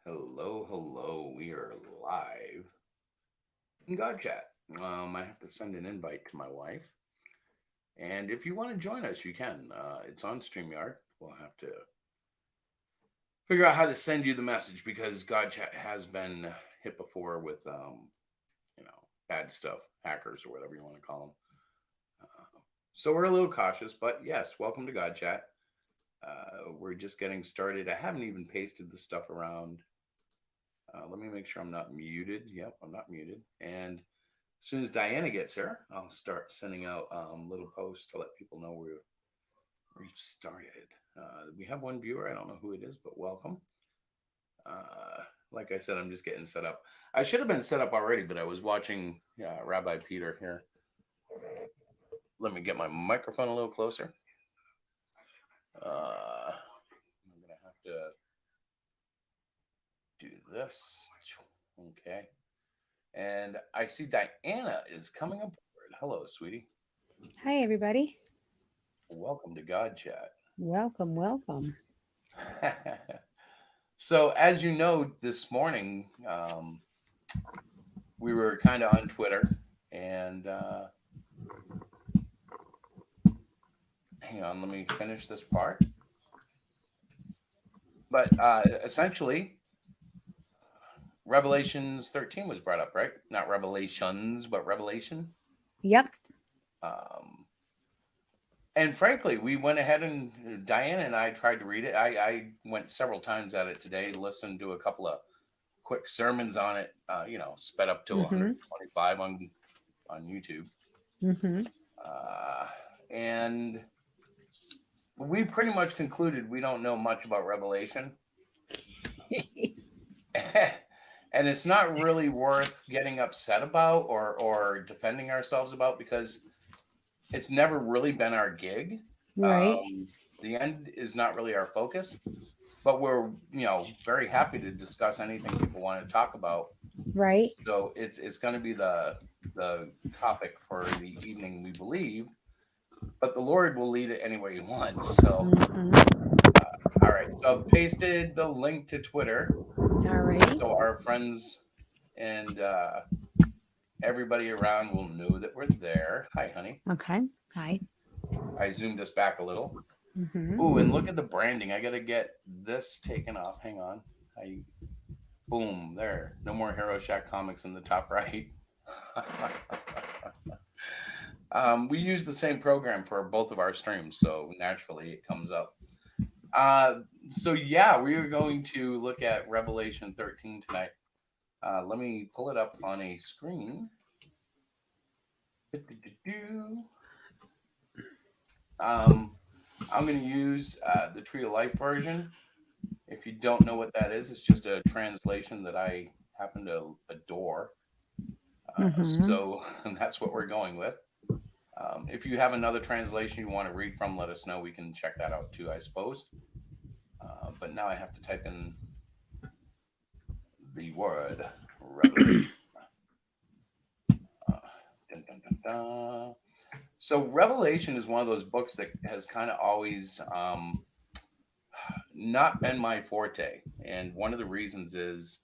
Hello, hello. We are live in God Chat. I have to send an invite to my wife. And if you want to join us, you can. It's on StreamYard. We'll have to figure out how to send you the message because God Chat has been hit before with, bad stuff, hackers or whatever you want to call them. So we're a little cautious, but yes, welcome to God Chat. We're just getting started. I haven't even pasted the stuff around. Let me make sure I'm not muted. Yep, I'm not muted. And as soon as Diana gets here, I'll start sending out little posts to let people know we've started. We have one viewer. I don't know who it is, but welcome. Like I said, I'm just getting set up. I should have been set up already, but I was watching Rabbi Peter here. Let me get my microphone a little closer. I'm going to have to do this. Okay. And I see Diana is coming aboard. Hello, sweetie. Hi, everybody. Welcome to God Chat. Welcome, welcome. So, as you know, this morning we were kind of on Twitter, and hang on, let me finish this part. But essentially, Revelations 13 was brought up, right? Not Revelations, but Revelation. Yep. Um, and frankly, we went ahead and Diana and I tried to read it. I went several times at it today, listened to a couple of quick sermons on it, sped up to Mm-hmm. 125 on YouTube. Mm-hmm. Uh, and we pretty much concluded we don't know much about Revelation. And it's not really worth getting upset about or defending ourselves about because it's never really been our gig. Right. The end is not really our focus, but we're very happy to discuss anything people want to talk about. Right. So it's going to be the topic for the evening, we believe, but the Lord will lead it any way He wants. So, Mm-hmm. all right. So I've pasted the link to Twitter, All right. so our friends and everybody around will know that we're there. Hi, honey. Okay. Hi. I zoomed us back a little. Ooh, Mm-hmm. and look at the branding. I gotta get this taken off. Hang on. Boom, there. No more Hero Shack comics in the top right. We use the same program for both of our streams, so naturally it comes up. Uh, so yeah, we are going to look at Revelation 13 tonight. Let me pull it up on a screen. I'm going to use the Tree of Life version. If you don't know what that is, it's just a translation that I happen to adore. Mm-hmm. So that's what we're going with. If you have another translation you want to read from, let us know. We can check that out too, I suppose. But now I have to type in the word Revelation. Dun, dun, dun, dun. So Revelation is one of those books that has kind of always not been my forte. And one of the reasons is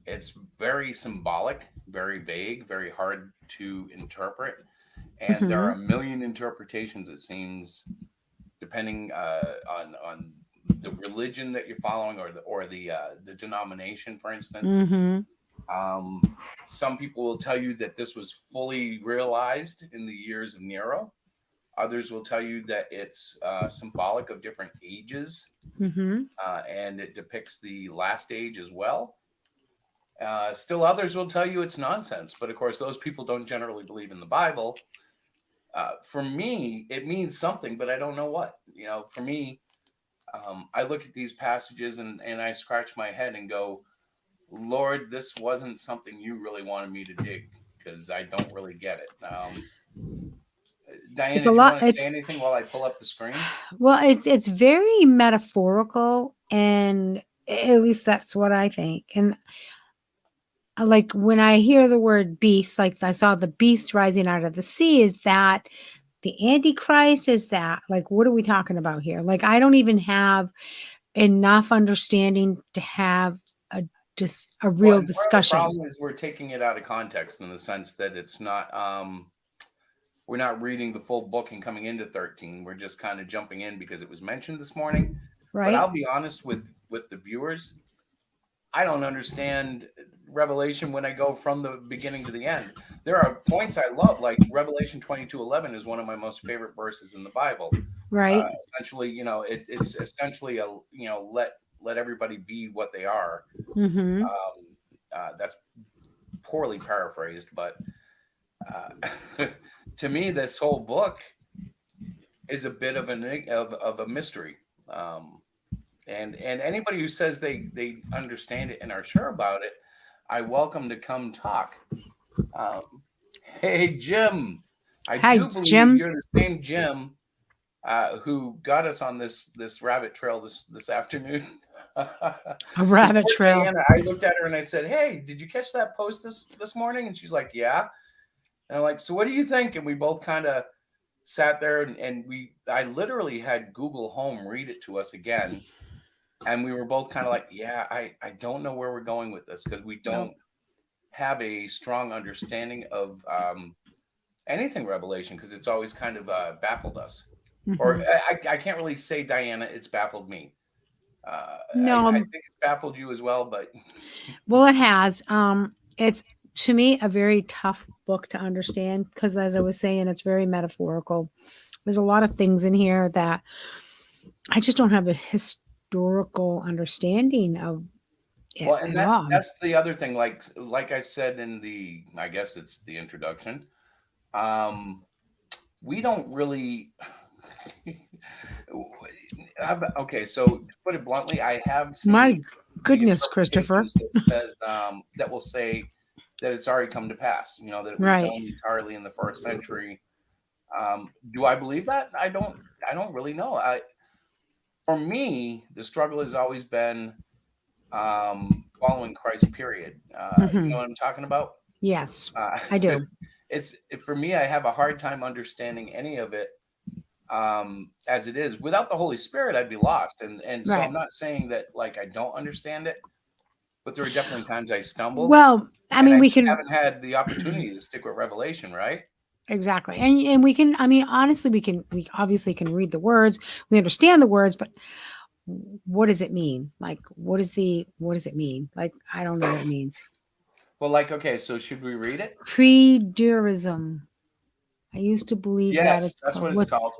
it's very symbolic, very vague, very hard to interpret. And there are Mm-hmm. a million interpretations, it seems, depending on the religion that you're following or the denomination, for instance. Mm-hmm. Um, some people will tell you that this was fully realized in the years of Nero. Others will tell you that it's symbolic of different ages, Mm-hmm. and it depicts the last age as well. Still, others will tell you it's nonsense. But of course, those people don't generally believe in the Bible. For me, it means something, but I don't know what. For me, I look at these passages and I scratch my head and go, Lord, this wasn't something you really wanted me to dig because I don't really get it. It's Diana, a do you lot. want to say anything while I pull up the screen? It's very metaphorical, and at least that's what I think. And like when I hear the word beast, like I saw the beast rising out of the sea, is that the Antichrist? Is that like what are we talking about here? Like I don't even have enough understanding to have a just a Well, real and part of the discussion. problem is we're taking it out of context in the sense that it's not we're not reading the full book and coming into 13. We're just kind of jumping in because it was mentioned this morning. But Right? I'll be honest with the viewers, I don't understand Revelation when I go from the beginning to the end. There are points I love, like Revelation 22:11 is one of my most favorite verses in the Bible. Right? Essentially, it's essentially a let everybody be what they are. Mm-hmm. That's poorly paraphrased, but to me, this whole book is a bit of of a mystery. Um, and anybody who says they understand it and are sure about it, I welcome to come talk. Um, hey, Jim, I Hi, do believe Jim. you're the same Jim who got us on this rabbit trail this afternoon. A Because rabbit poor trail. Diana, I looked at her and I said, "Hey, did you catch that post this morning?" And she's like, "Yeah." And I'm like, "So what do you think?" And we both kind of sat there and I literally had Google Home read it to us again, and we were both kind of like, "Yeah, I don't know where we're going with this because we Nope. don't have a strong understanding of anything Revelation because it's always kind of baffled us." Or Mm-hmm. I can't really say, Diana, it's baffled me. No, I think it's baffled you as well, but well, it has. It's to me a very tough book to understand because, as I was saying, it's very metaphorical. There's a lot of things in here that I just don't have a historical understanding of it well, and at all. that's the other thing. Like I said in the, I guess it's the introduction. Um, we don't really. Okay, so to put it bluntly, I have My seen the goodness, Christopher. interpretations that says that will say that it's already come to pass. You know that it was Right. done entirely in the first century. Do I believe that? I don't. I don't really know. For me, the struggle has always been following Christ. Period. You Hmm. know what I'm talking about? Yes, Uh, I do. for me. I have a hard time understanding any of it as it is. Without the Holy Spirit, I'd be lost. And so Right. I'm not saying that like I don't understand it, but there are definitely times I stumble, Well, I and mean, I we just can haven't had the opportunity to stick with Revelation, right? exactly, and we can. I mean, honestly, we obviously can read the words, we understand the words, but what does it mean? Like, what does it mean? Like, I don't know what it means. Well, like, okay, so should we read it? Preterism. I used to believe that Yes, it's that's called. what it's What's called.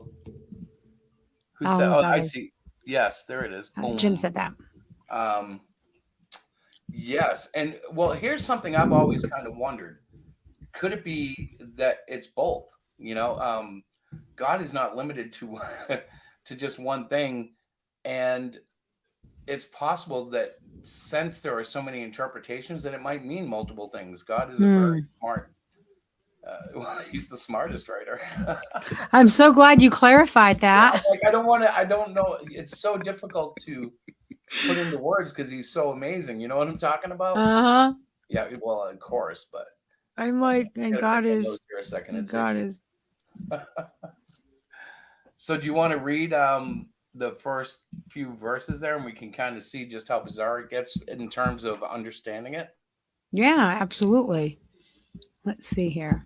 Who I don't said? know what Oh, that I is. see. Yes, there it is. Jim Boom. said that. Um, yes, and well, here's something I've always kind of wondered: could it be that it's both? You know, God is not limited to to just one thing, and it's possible that since there are so many interpretations, that it might mean multiple things. God is a very Hmm. smart. Well, he's the smartest writer. I'm so glad you clarified Yeah, I'm that. like I don't want to. I don't know. It's so difficult to put into words because he's so amazing. You know what I'm talking about? Uh huh. Yeah. Well, of course, but I'm like, and gotta pick God my is, nose here a second. It's God itchy. is. So, do you want to read the first few verses there, and we can kind of see just how bizarre it gets in terms of understanding it? Yeah, absolutely. Let's see here.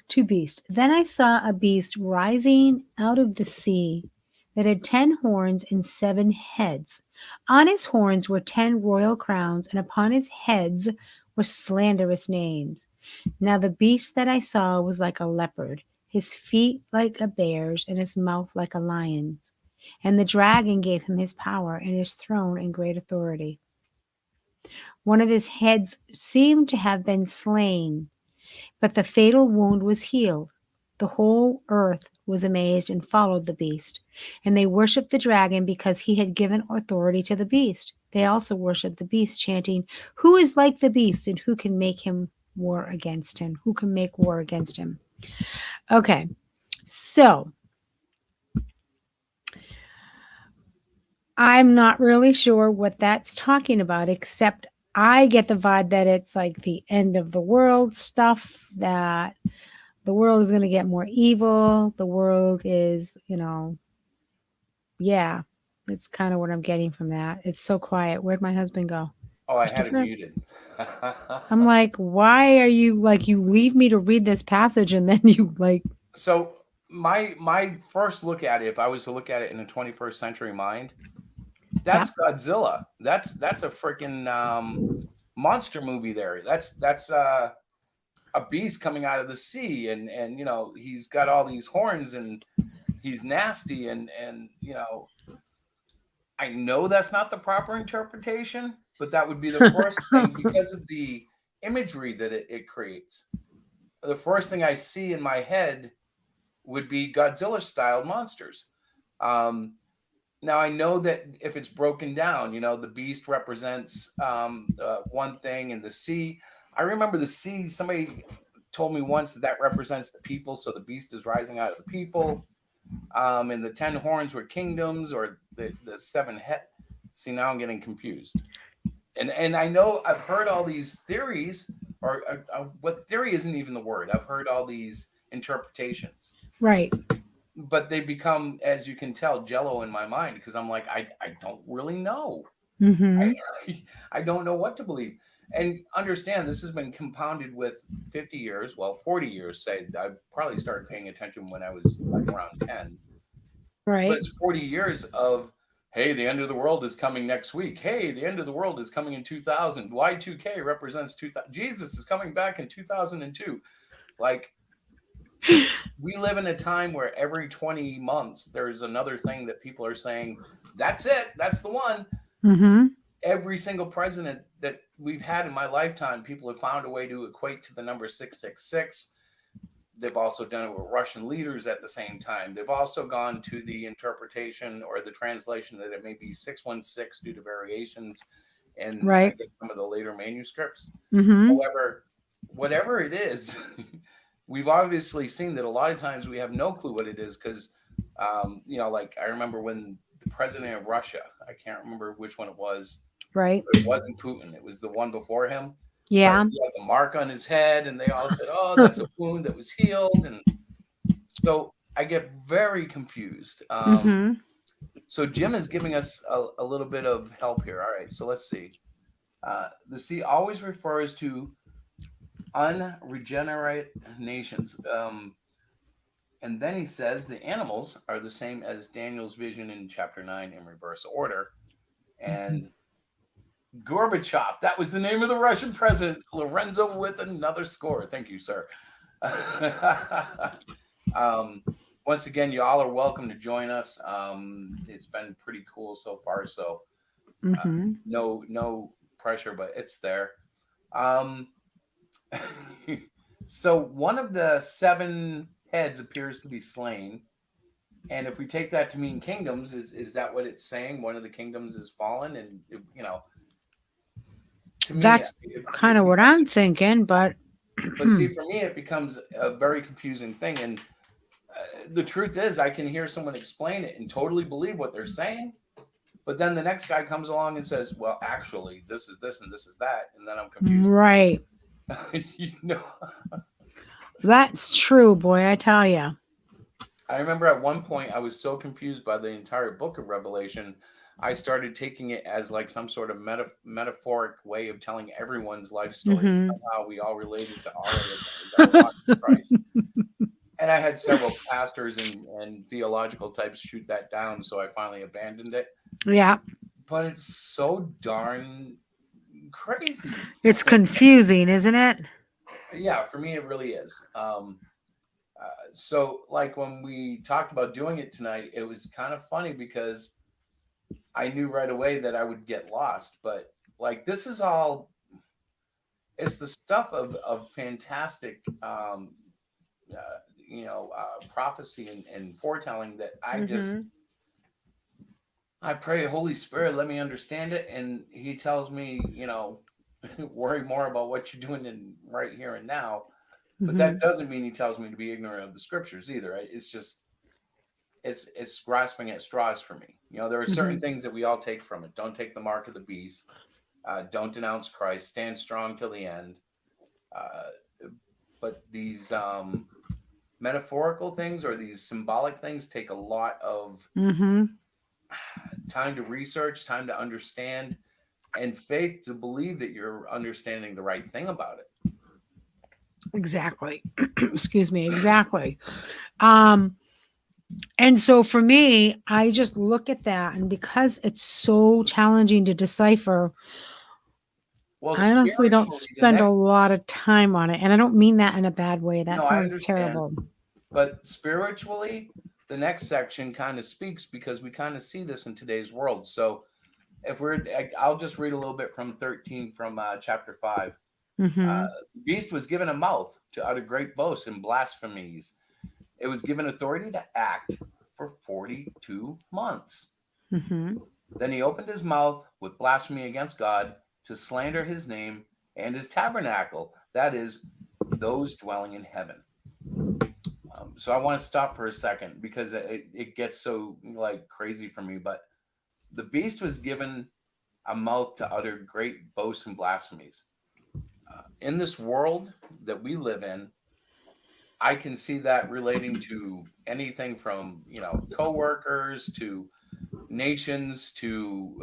Two beasts. Then I saw a beast rising out of the sea that had 10 horns and 7 heads. On his horns were 10 royal crowns, and upon his heads were slanderous names. Now the beast that I saw was like a leopard, his feet like a bear's, and his mouth like a lion's. And the dragon gave him his power and his throne and great authority. One of his heads seemed to have been slain, but the fatal wound was healed. The whole earth was amazed and followed the beast. And they worshiped the dragon because he had given authority to the beast. They also worshiped the beast, chanting, "Who is like the beast and who can make him war against him? Who can make war against him?" Okay, so I'm not really sure what that's talking about, except I get the vibe that it's like the end of the world stuff, that the world is going to get more evil. The world is, yeah. It's kind of what I'm getting from that. It's so quiet. Where'd my husband go? Oh, I had it Christopher? muted. I'm like, why are you like, you leave me to read this passage and then you like, So my first look at it, if I was to look at it in a 21st century mind, yeah, that's Godzilla. That's a freaking monster movie there. That's a beast coming out of the sea, and he's got all these horns and he's nasty, and I know that's not the proper interpretation, but that would be the first thing because of the imagery that it creates. The first thing I see in my head would be Godzilla styled monsters. Um, Now I know that if it's broken down, the beast represents one thing, and the sea. I remember the sea. Somebody told me once that that represents the people, so the beast is rising out of the people. And the 10 horns were kingdoms, or the seven head. See, now I'm getting confused. And I know I've heard all these theories, or what theory isn't even the word. I've heard all these interpretations, right. but they become, as you can tell, jello in my mind because I'm like, I don't really know. Mm-hmm. I don't know what to believe. And understand this has been compounded with 50 years, well, 40 years, say. I probably started paying attention when I was like around 10, but Right. it's 40 years of, hey, the end of the world is coming next week. Hey, the end of the world is coming in 2000. Y2K represents 2000. Jesus is coming back in 2002. Like, we live in a time where every 20 months there's another thing that people are saying, that's it, that's the one. Mm-hmm. Every single president that we've had in my lifetime, people have found a way to equate to the number 666. They've also done it with Russian leaders at the same time. They've also gone to the interpretation or the translation that it may be 616 due to variations in, I Right. guess, some of the later manuscripts. Mm-hmm. However, whatever it is, we've obviously seen that a lot of times we have no clue what it is because, like I remember when the president of Russia, I can't remember which one it was, Right. but it wasn't Putin. It was the one before him. But Yeah. he had the mark on his head, and they all said, "Oh, that's a wound that was healed." And so I get very confused. Mm-hmm. So Jim is giving us a little bit of help here. All right, so let's see. The sea always refers to unregenerate nations. And then he says the animals are the same as Daniel's vision in chapter 9 in reverse order. Mm-hmm. And Gorbachev, that was the name of the Russian president. Lorenzo with another score. Thank you, sir. um, Once again, y'all are welcome to join us. It's been pretty cool so far. So Mm-hmm. no pressure, but it's there. Um, so one of the seven heads appears to be slain. And if we take that to mean kingdoms, is that what it's saying? One of the kingdoms is fallen, and to me, That's kind it of what becomes. I'm thinking, but But see, for me, it becomes a very confusing thing. And the truth is, I can hear someone explain it and totally believe what they're saying, but then the next guy comes along and says, "Well, actually, this is this and this is that," and then I'm confused. right. you know, That's true, boy, I tell you. I remember at one point I was so confused by the entire book of Revelation, I started taking it as like some sort of metaphoric way of telling everyone's life story. Mm-hmm. Somehow we all related to all of this. It was our walk with Christ. And I had several pastors and theological types shoot that down, so I finally abandoned it. Yeah. But it's so darn crazy. It's confusing, isn't it? Yeah, for me, it really is. So, like when we talked about doing it tonight, it was kind of funny because I knew right away that I would get lost. But like, this is all, it's the stuff of fantastic, prophecy and foretelling that Mm-hmm. I pray, Holy Spirit, let me understand it. And He tells me, worry more about what you're doing in right here and now. But Mm-hmm. that doesn't mean He tells me to be ignorant of the scriptures either. Right? It's just it's grasping at straws for me. There are Mm-hmm. certain things that we all take from it. Don't take the mark of the beast. Don't denounce Christ. Stand strong till the end. But these metaphorical things or these symbolic things take a lot of Mm-hmm. time to research, time to understand, and faith to believe that you're understanding the right thing about it. Exactly. Excuse me. Exactly. Um, and so for me, I just look at that, and because it's so challenging to decipher, Well, I honestly don't spiritually, the spend a next, lot of time on it. And I don't mean that in a bad way. That no, I sounds understand, terrible. but spiritually, the next section kind of speaks because we kind of see this in today's world. So if I'll just read a little bit from 13 from chapter 5. Mm-hmm. The beast was given a mouth to utter great boasts and blasphemies. It was given authority to act for 42 months. Mm-hmm. Then he opened his mouth with blasphemy against God to slander his name and his tabernacle, that is, those dwelling in heaven. So I want to stop for a second because it gets so like crazy for me. But the beast was given a mouth to utter great boasts and blasphemies. In this world that we live in, I can see that relating to anything from coworkers to nations to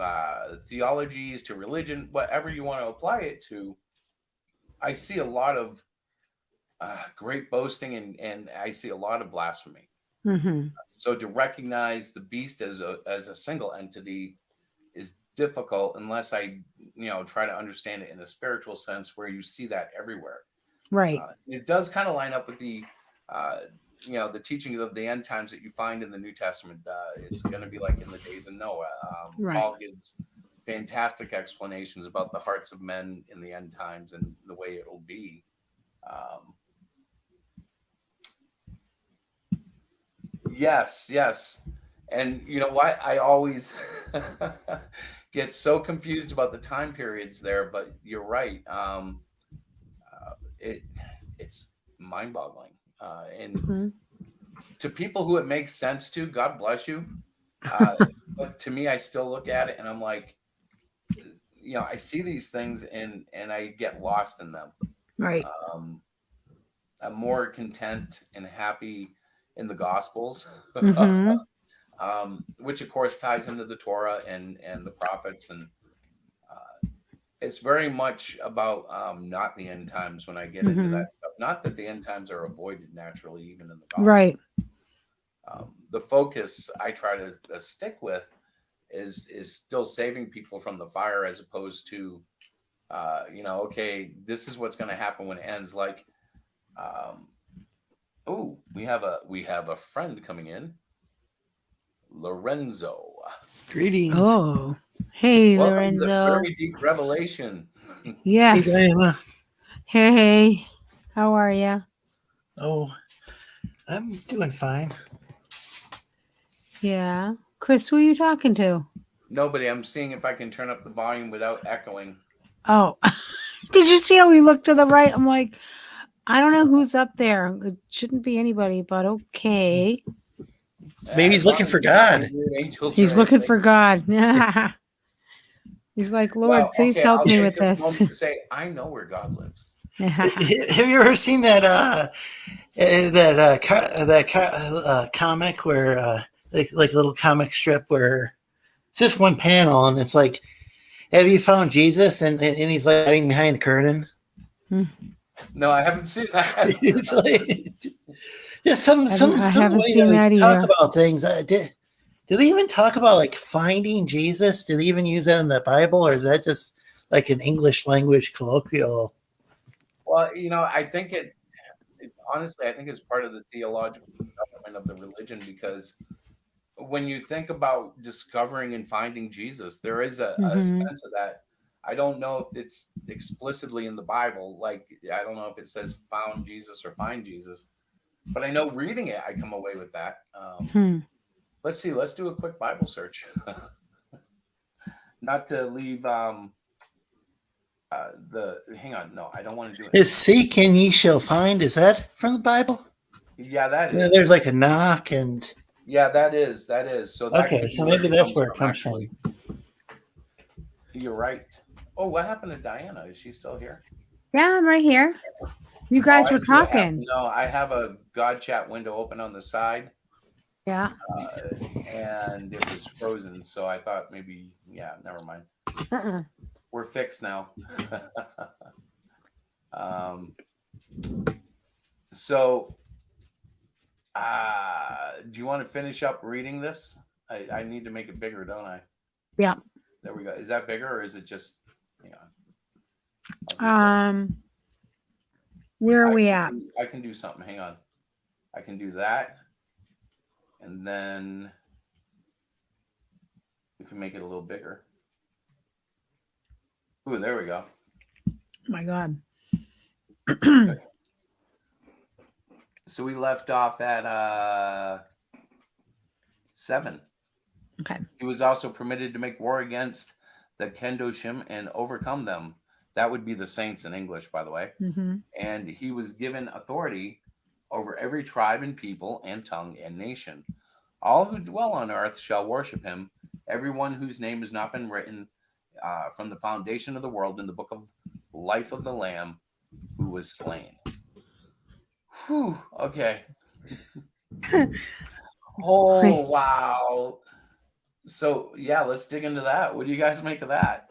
theologies to religion, whatever you want to apply it to. I see a lot of great boasting and I see a lot of blasphemy. Mm-hmm. So to recognize the beast as a single entity is difficult unless I try to understand it in a spiritual sense where you see that everywhere. Right. It does kind of line up with the uh, the teachings of the end times that you find in the New Testament. It's going to be like in the days of Noah. Right. Paul gives fantastic explanations about the hearts of men in the end times and the way it'll be. Um, yes. And you know what? I always get so confused about the time periods there, but you're right. It it's mind-boggling, and Mm-hmm. to people who it makes sense to, God bless you. Uh, but to me, I still look at it and I'm like, I see these things and I get lost in them. Right. Um, I'm more content and happy in the Gospels, Mm-hmm. which of course ties into the Torah and the prophets, and it's very much about not the end times when I get into Mm-hmm. that stuff. Not that the end times are avoided naturally, even in the Gospel. Right. The focus I try to stick with is still saving people from the fire as opposed to okay, this is what's going to happen when it ends. Like oh, we have a friend coming in, Lorenzo. Greetings. Oh, hey, Welcome to Lorenzo. Very Deep Revelation. Hey, Yes. Diana. Hey, how are you? Oh, I'm doing fine. Yeah. Chris, who are you talking to? Nobody. I'm seeing if I can turn up the volume without echoing. Oh, did you see how he looked to the right? I'm like, I don't know who's up there. It shouldn't be anybody, but okay. Maybe he's As long looking as for it's not God. any weird angels He's or looking anything. for God. He's like, Lord, Well, please okay, help I'll me take with this this. moment to say I know where God lives. Have you ever seen that comic where like a little comic strip where it's just one panel and it's like, have you found Jesus? And he's like hiding behind the curtain. No, I haven't seen that. It's like just some I haven't way seen that that we talk either. about things. Do they even talk about like finding Jesus? Do they even use that in the Bible, or is that just like an English language colloquial? Well, I think honestly, I think it's part of the theological development of the religion because when you think about discovering and finding Jesus, there is a Mm-hmm. sense of that. I don't know if it's explicitly in the Bible. Like, I don't know if it says found Jesus or find Jesus, but I know reading it, I come away with that. Hmm. Let's see. Let's do a quick Bible search. Not to leave hang on. No, I don't want to do it. Is seek and ye shall find? Is that from the Bible? Yeah, that Yeah, is. there's like a knock and Yeah, that is. So that okay, could be so where maybe it that's comes where it from, comes actually. from. You're right. Oh, what happened to Diana? Is she still here? Yeah, I'm right here. You Oh, guys I were see what happened. talking. No, I have a God chat window open on the side. Yeah. and it was frozen. So I thought maybe, yeah, never mind. Uh-uh. We're fixed now. um, so, do you want to finish up reading this? I need to make it bigger, don't I? Yeah. There we go. Is that bigger or is it just, hang on. Where are we at? I can do something. Hang on. I can do that. And then we can make it a little bigger. Ooh, there we go. Oh my God. So we left off at 7. Okay. He was also permitted to make war against the Kendoshim and overcome them. That would be the saints in English, by the way. Mm-hmm. And he was given authority over every tribe and people and tongue and nation. All who dwell on earth shall worship him, everyone whose name has not been written from the foundation of the world in the book of life of the Lamb who was slain. Whew, okay. Oh, wow. So, yeah, let's dig into that. What do you guys make of that?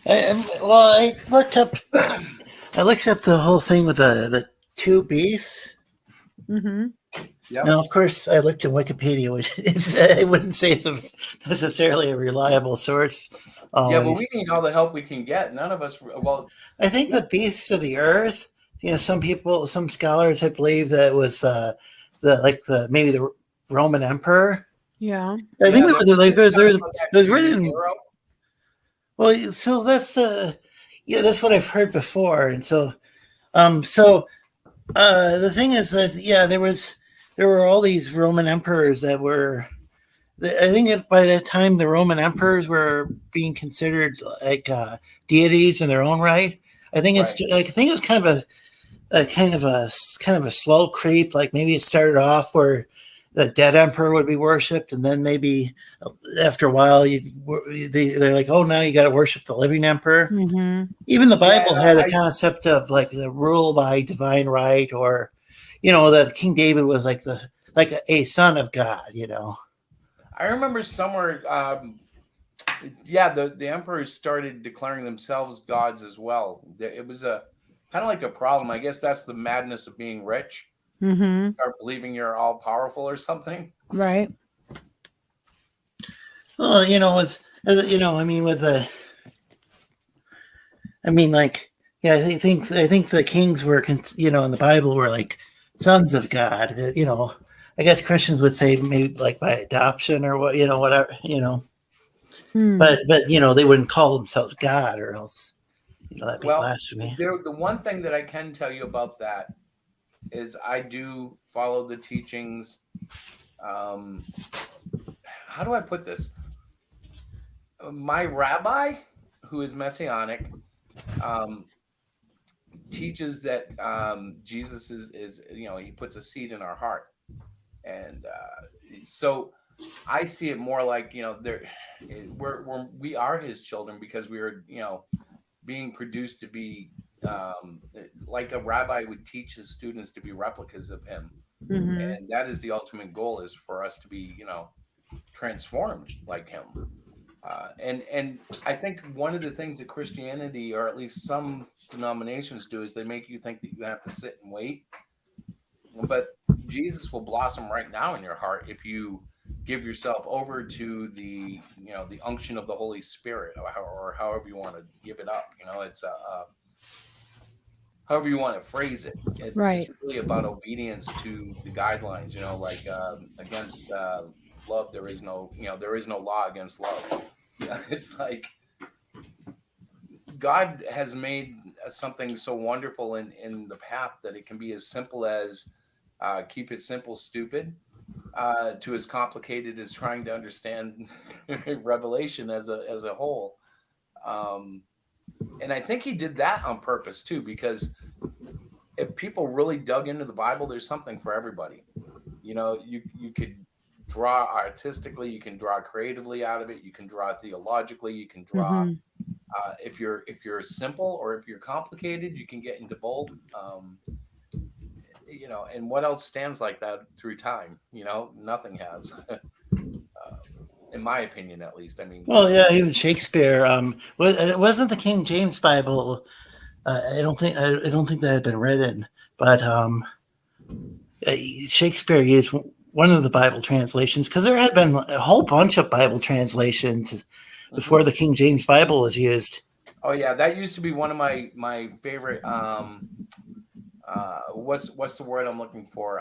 I looked up. I looked up the whole thing with the two beasts. Mm-hmm. Yep. Now, of course, I looked in Wikipedia, which is, I wouldn't say it's necessarily a reliable source. Yeah, but we need all the help we can get. None of us. Well, I think the beasts of the earth. Some scholars, I believe that it was maybe the Roman emperor. Yeah. I think it was written. Euro. Well, so that's that's what I've heard before, and so the thing is that there were all these Roman emperors that were. I think that by that time the Roman emperors were being considered like deities in their own right. I think I think it was kind of a slow creep. Like maybe it started off where the dead emperor would be worshipped, and then maybe after a while they're like, oh, now you got to worship the living emperor. Mm-hmm. Even the Bible had a concept of like the rule by divine right, or that King David was like a son of God. I remember somewhere. The emperors started declaring themselves gods as well. It was a kind of like a problem. I guess that's the madness of being rich. Mm-hmm. Start believing you're all powerful or something. Right. Well, I think the kings were, in the Bible were like sons of God. I guess Christians would say maybe like by adoption or whatever. But they wouldn't call themselves God, or else that'd be blasphemy. The one thing that I can tell you about that is I do follow the teachings. How do I put this? My rabbi, who is Messianic, teaches that Jesus is he puts a seed in our heart, and so I see it more like we are his children because we are being produced to be like a rabbi would teach his students to be replicas of him. Mm-hmm. And that is the ultimate goal, is for us to be transformed like him. And I think one of the things that Christianity, or at least some denominations, do is they make you think that you have to sit and wait. But Jesus will blossom right now in your heart if you give yourself over to the unction of the Holy Spirit, or however you want to give it up. It's however you want to phrase it. It's really about obedience to the guidelines. Against love there is no law against love. It's like God has made something so wonderful in the path that it can be as simple as keep it simple, stupid, to as complicated as trying to understand Revelation as a whole. And I think he did that on purpose too, because if people really dug into the Bible, there's something for everybody. You could draw artistically, you can draw creatively out of it, you can draw theologically, you can draw. Mm-hmm. If you're simple or if you're complicated, you can get into both. and what else stands like that through time? Nothing has, in my opinion, at least. I mean, Well, yeah, even Shakespeare. It wasn't the King James Bible. I don't think that had been written, but Shakespeare used one of the Bible translations, because there had been a whole bunch of Bible translations before the King James Bible was used. Oh yeah, that used to be one of my favorite. What's the word I'm looking for?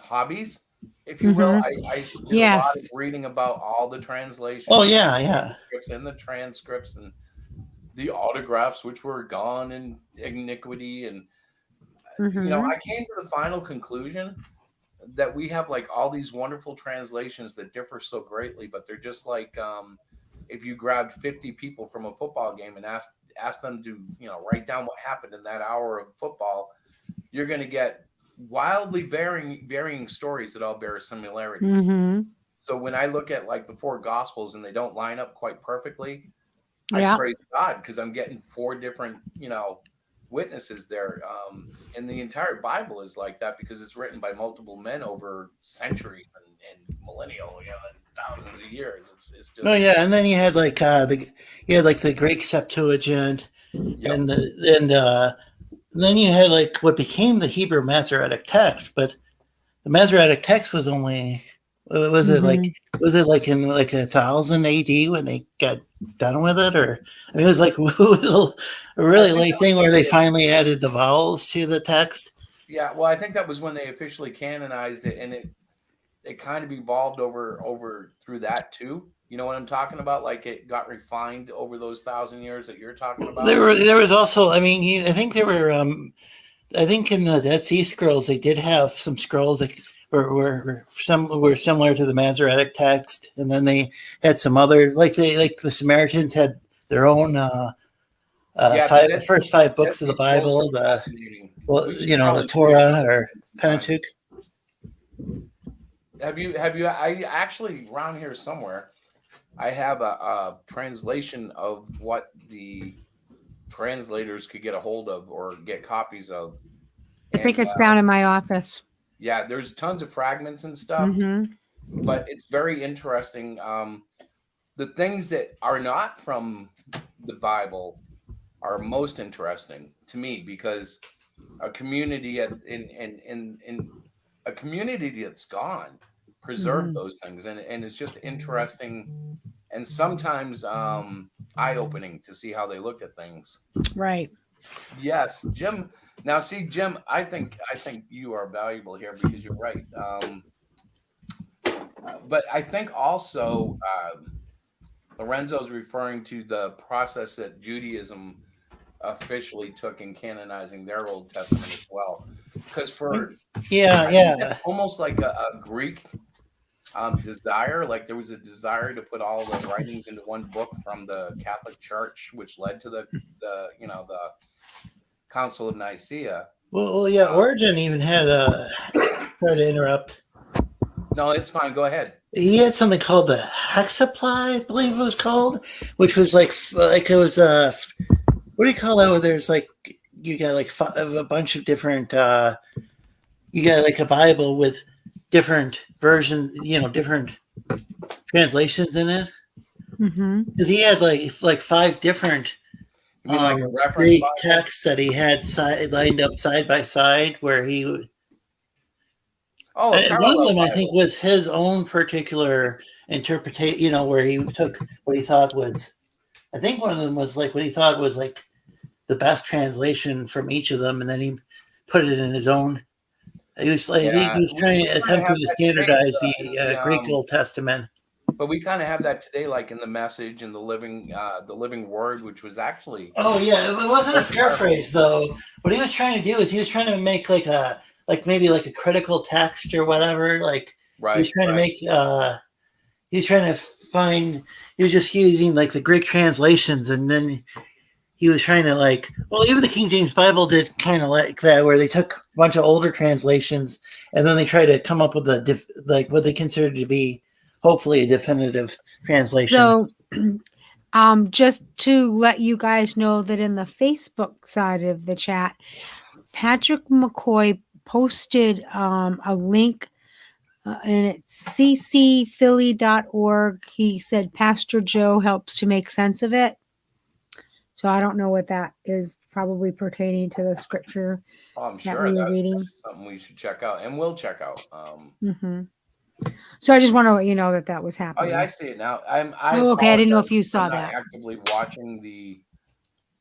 Hobbies, if you will. I did a lot of Yes. reading about all the translations. Oh yeah. And the transcripts and the autographs, which were gone in iniquity, and I came to the final conclusion that we have like all these wonderful translations that differ so greatly, but they're just like if you grabbed 50 people from a football game and asked them to write down what happened in that hour of football, you're going to get wildly varying stories that all bear similarities. So when I look at like the four gospels and they don't line up quite perfectly, I praise God, because I'm getting four different witnesses there. And the entire Bible is like that because it's written by multiple men over centuries and millennial, and thousands of years. It's just. Oh yeah, and then you had like the Greek Septuagint, and then you had like what became the Hebrew Masoretic text, but the Masoretic text was only was it like in like 1000 AD when they got done with it, or I mean it was like a really late thing where they finally added the vowels to the text. Yeah, well, I think that was when they officially canonized it, and it kind of evolved over through that too. You know what I'm talking about? Like it got refined over those 1,000 years that you're talking about. There was also, I mean, I think there were, I think in the Dead Sea Scrolls they did have some scrolls that were similar to the Masoretic text, and then they had some other like the Samaritans had their own the first 5 books of the Bible, the Torah or Pentateuch. Have you? I actually around here somewhere, I have a translation of what the translators could get a hold of or get copies of. I think it's down in my office. Yeah, there's tons of fragments and stuff, but it's very interesting. The things that are not from the Bible are most interesting to me, because a community in a community that's gone preserve those things, and it's just interesting and sometimes eye-opening to see how they looked at things. Right. Yes, Jim. Now, see, Jim, I think you are valuable here because you're right. But I think also Lorenzo's referring to the process that Judaism officially took in canonizing their Old Testament as well. Because it's almost like a Greek desire. Like there was a desire to put all the writings into one book from the Catholic Church, which led to the Council of Nicaea. Well, yeah, Origen even had sorry to interrupt. No, it's fine. Go ahead. He had something called the hexaply, I believe it was called, which was like it was what do you call that? Where there's like you got like a bunch of different you got like a Bible with different versions, different translations in it. Because he had like 5 different Greek texts that he had lined up side by side, where he would. Oh, one of them I think was his own particular interpretation. Where he took what he thought was. I think one of them was like what he thought was like the best translation from each of them, and then he put it in his own. He was like he was trying to attempt to standardize the Greek Old Testament. But we kind of have that today, like in the Message and the Living Word, which was actually. Oh yeah, it wasn't a paraphrase though. What he was trying to do is he was trying to make maybe a critical text or whatever. Like he was trying to make. He was trying to find. He was just using like the Greek translations, and then he was trying to even the King James Bible did kind of like that, where they took a bunch of older translations and then they tried to come up with what they considered to be hopefully a definitive translation. So, just to let you guys know that in the Facebook side of the chat, Patrick McCoy posted a link, and it's ccphilly.org. He said Pastor Joe helps to make sense of it. So I don't know what that is, probably pertaining to the scripture I'm that sure we were that's reading. something we should check out, and we'll check out. So I just want to let you know that was Oh happening. yeah, I see it now. I Okay. I didn't know if apologize you for saw not that. actively watching the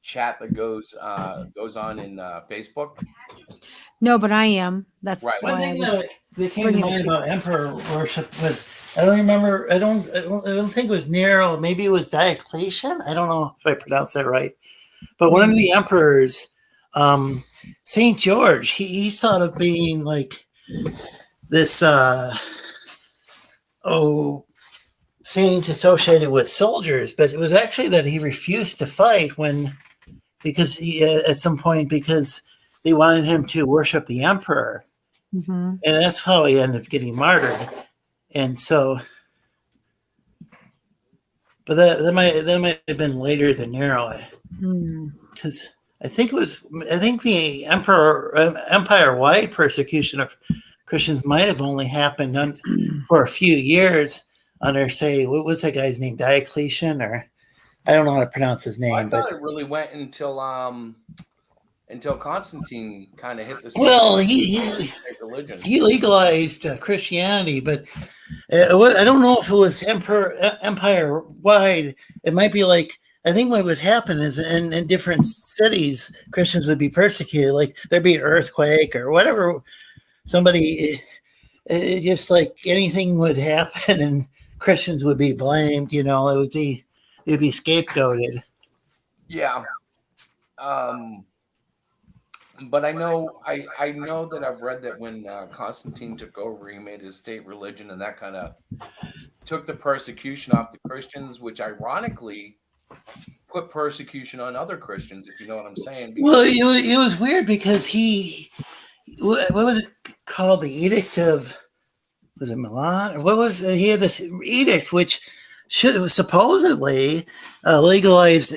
chat that goes on in Facebook. No, but I am. That's Right. why One I thing was that came to bringing it mind to. about emperor worship was I don't remember. I don't think it was Nero. Maybe it was Diocletian. I don't know if I pronounced that right. But one of the emperors, Saint George, he's thought of being like this saint associated with soldiers, but it was actually that he refused to fight because he at some point because they wanted him to worship the emperor, and that's how he ended up getting martyred. And so, but that might have been later than Nero, because I think the empire-wide persecution of Christians might have only happened for a few years under, say, what was that guy's name, Diocletian, or I don't know how to pronounce his name. Well, I but thought it really went until Constantine kind of hit the scene. Well, he religion. He legalized Christianity, but I don't know if it was empire wide. It might be like, I think what would happen is in different cities, Christians would be persecuted. Like there'd be an earthquake or whatever. Somebody, just like anything would happen, and Christians would be blamed. It'd be scapegoated. Yeah. But I know that I've read that when Constantine took over, he made his state religion, and that kind of took the persecution off the Christians, which ironically put persecution on other Christians, if you know what I'm saying. Well, it was weird because what was it called? The Edict of, was it Milan? Or what was he had this edict which supposedly legalized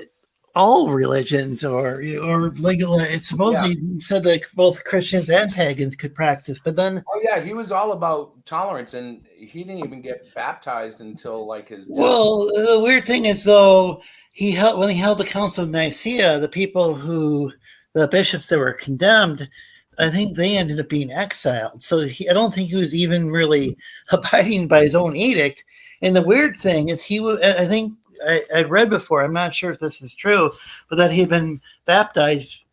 all religions, or legalized. It supposedly said that both Christians and pagans could practice, but then he was all about tolerance, and he didn't even get baptized until like his death. Well, the weird thing is though, when he held the Council of Nicaea, the bishops that were condemned, I think they ended up being exiled. So I don't think he was even really abiding by his own edict. And the weird thing is I think I'd read before, I'm not sure if this is true, but that he'd been baptized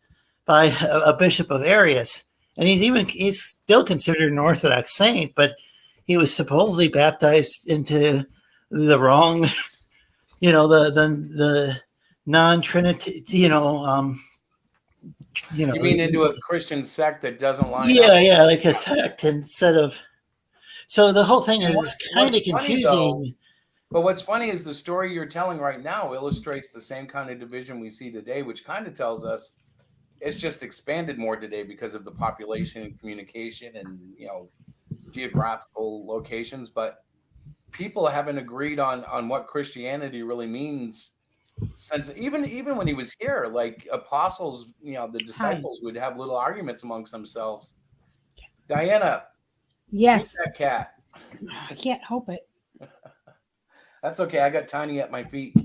by a bishop of Arius. And he's still considered an Orthodox saint, but he was supposedly baptized into the wrong, the non-Trinity, you mean into a Christian sect that doesn't line up? Yeah, like a sect instead of. So the whole thing is kind of confusing. But what's funny is the story you're telling right now illustrates the same kind of division we see today, which kind of tells us it's just expanded more today because of the population and communication and geographical locations. But people haven't agreed on what Christianity really means since even when he was here. Like apostles, the disciples would have little arguments amongst themselves. Diana, yes, shoot that cat. I can't help it. That's okay. I got Tiny at my feet.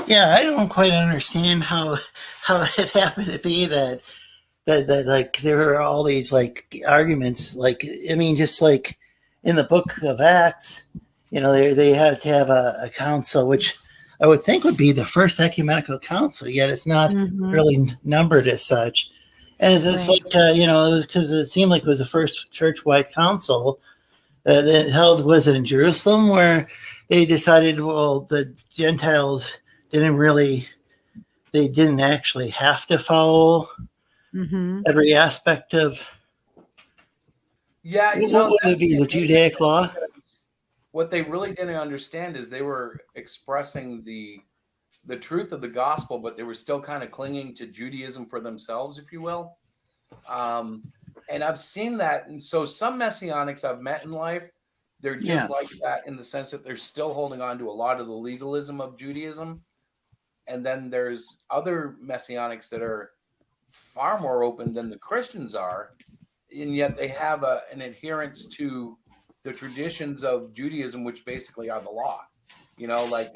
Yeah, I don't quite understand how it happened to be that like there were all these like arguments. Like, I mean, just like in the book of Acts, they have to have a council, which I would think would be the first ecumenical council, yet it's not really numbered as such. And it's just like, it was because it seemed like it was the first church-wide council that held, was it in Jerusalem, where they decided, well, the Gentiles they didn't actually have to follow every aspect of. Yeah, what would it be, the Judaic law? What they really didn't understand is they were expressing the truth of the gospel, but they were still kind of clinging to Judaism for themselves, if you will. And I've seen that. And so some messianics I've met in life, they're just like that in the sense that they're still holding on to a lot of the legalism of Judaism. And then there's other messianics that are far more open than the Christians are, and yet they have an adherence to the traditions of Judaism, which basically are the law. Like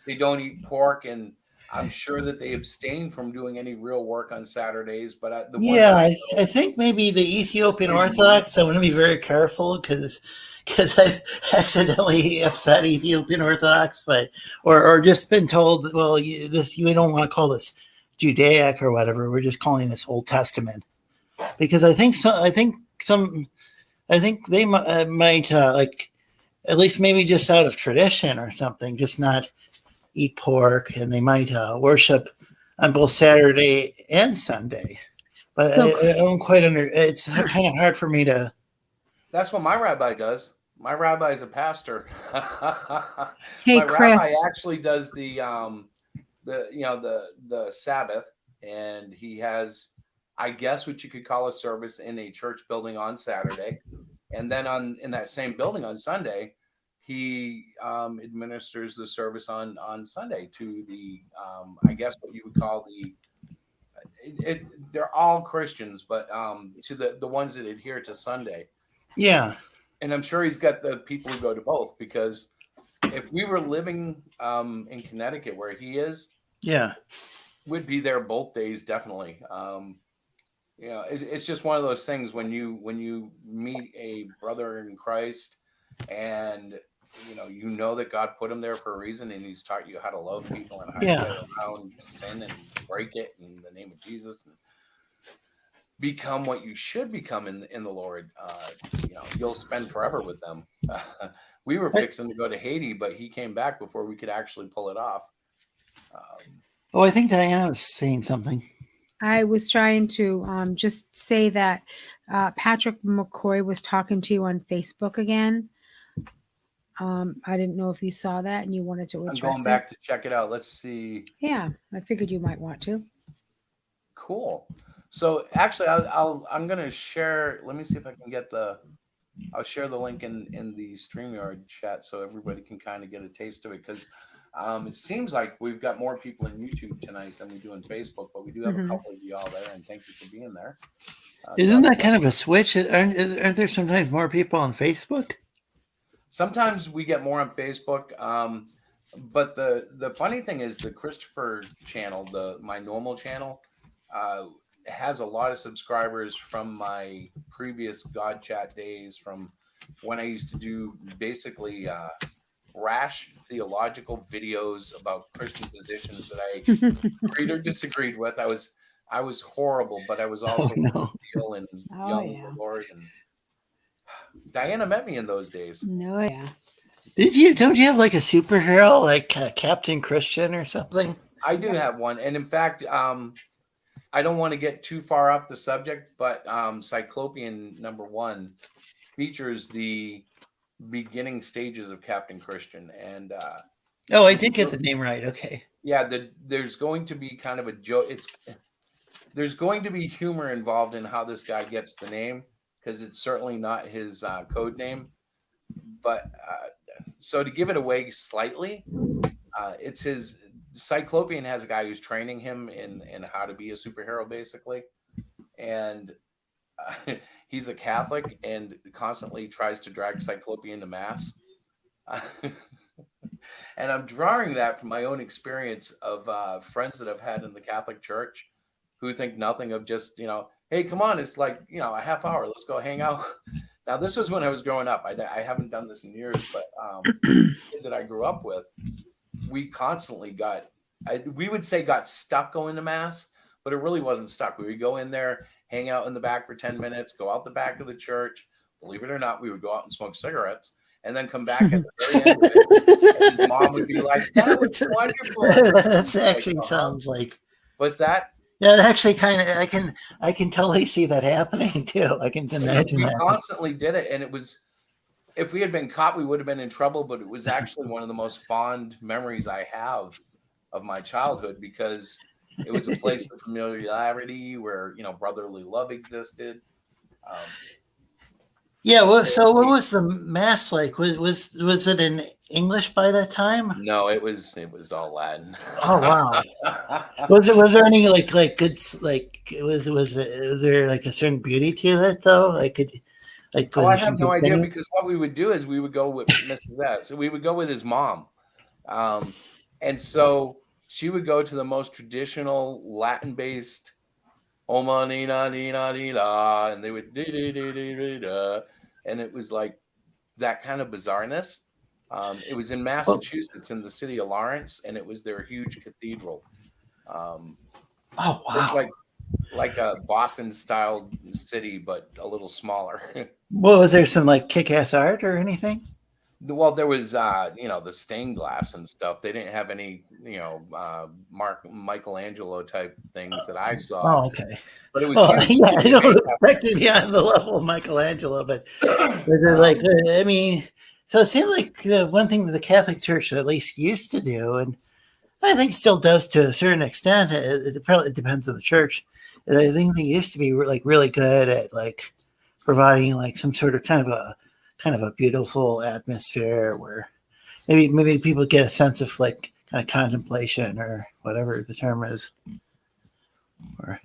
they don't eat pork, and I'm sure that they abstain from doing any real work on Saturdays. But the ones Yeah, that I I think maybe the Ethiopian know, Orthodox. I want to be very careful because I accidentally upset Ethiopian Orthodox, or just been told, well, you don't want to call this Judaic or whatever. We're just calling this Old Testament because I think so. I think they might like at least maybe just out of tradition or something, just not eat pork, and they might worship on both Saturday and Sunday. But So, I don't quite it's kind of hard for me to. that's what my rabbi does. My rabbi is a pastor. hey, My rabbi Chris. actually does the Sabbath, and he has, I guess, what you could call a service in a church building on Saturday, and then in that same building on Sunday, he administers the service on Sunday to the I guess what you would call they're all Christians, but to the ones that adhere to Sunday. Yeah. And I'm sure he's got the people who go to both, because if we were living in Connecticut where he is, Yeah. we'd be there both days, definitely. It's just one of those things when you meet a brother in Christ, and you know that God put him there for a reason, and he's taught you how to love people and how to get around sin and break it in the name of Jesus and become what you should become in the Lord. You'll spend forever with them. We were fixing to go to Haiti, but he came back before we could actually pull it off. I think Diana was saying something. I was trying to just say that Patrick McCoy was talking to you on Facebook again. I didn't know if you saw that and you wanted to address I'm going back to check it out. Let's see. Yeah, I figured you might want to. Cool. So actually, I'm going to share. Let me see if I can get I'll share the link in the StreamYard chat so everybody can kind of get a taste of it, because it seems like we've got more people in YouTube tonight than we do in Facebook, but we do have a couple of y'all there, and thank you for being there. Isn't that kind of a switch? Aren't there sometimes more people on Facebook? Sometimes we get more on Facebook, but the funny thing is the Christopher channel, my normal channel, has a lot of subscribers from my previous God Chat days, from when I used to do basically rash theological videos about Christian positions that I agreed or disagreed with. I was horrible, but I was also zeal and young in the Lord. And Diana met me in those days. No, yeah. Don't you have like a superhero, like Captain Christian or something? I do have one, and in fact, I don't want to get too far off the subject, but Cyclopean #1 features the beginning stages of Captain Christian, and I did get the name right. Okay. Yeah, there's going to be kind of a joke. There's going to be humor involved in how this guy gets the name, because it's certainly not his code name. But so to give it away slightly, it's his. Cyclopean has a guy who's training him in how to be a superhero, basically, and he's a Catholic and constantly tries to drag Cyclopean to mass. And I'm drawing that from my own experience of friends that I've had in the Catholic Church who think nothing of just, hey, come on, it's like, a half hour, let's go hang out. Now, this was when I was growing up. I haven't done this in years, but the kid that I grew up with, we constantly got stuck going to mass, but it really wasn't stuck. We would go in there, hang out in the back for 10 minutes, go out the back of the church. Believe it or not, we would go out and smoke cigarettes, and then come back at the very end of it. And his mom would be like, "That was wonderful." That actually sounds like. What's that? Yeah, actually, kind of. I can totally see that happening too. I can imagine that. We constantly did it, and it was. If we had been caught, we would have been in trouble. But it was actually one of the most fond memories I have of my childhood, because it was a place of familiarity where brotherly love existed. Yeah. Well, so what was the mass like? Was it English by that time? No, it was all Latin. Oh wow. Was there any like good like was there like a certain beauty to it though? Like was Oh, I there have some no idea continuing? because what we would do is we would go with Mr. Vet. So we would go with his mom. And so she would go to the most traditional Latin-based Oma Nina Nina Nina, and they would da, and it was like that kind of bizarreness. It was in Oh, Massachusetts, in the city of Lawrence, and it was their huge cathedral. Um, oh it's wow. like a Boston-style city, but a little smaller. Well, was there some like kick-ass art or anything? Well, there was the stained glass and stuff. They didn't have any, Michelangelo type things that I saw, Oh, okay. but it was Well, huge. yeah, I I mean, don't expect it beyond the level of Michelangelo, but they're like, um, I mean, so it seemed like the one thing that the Catholic Church at least used to do, and I think still does to a certain extent. It probably depends on the church. I think they used to be like really good at like providing like some sort of kind of a beautiful atmosphere where maybe people get a sense of like kind of contemplation or whatever the term is. Or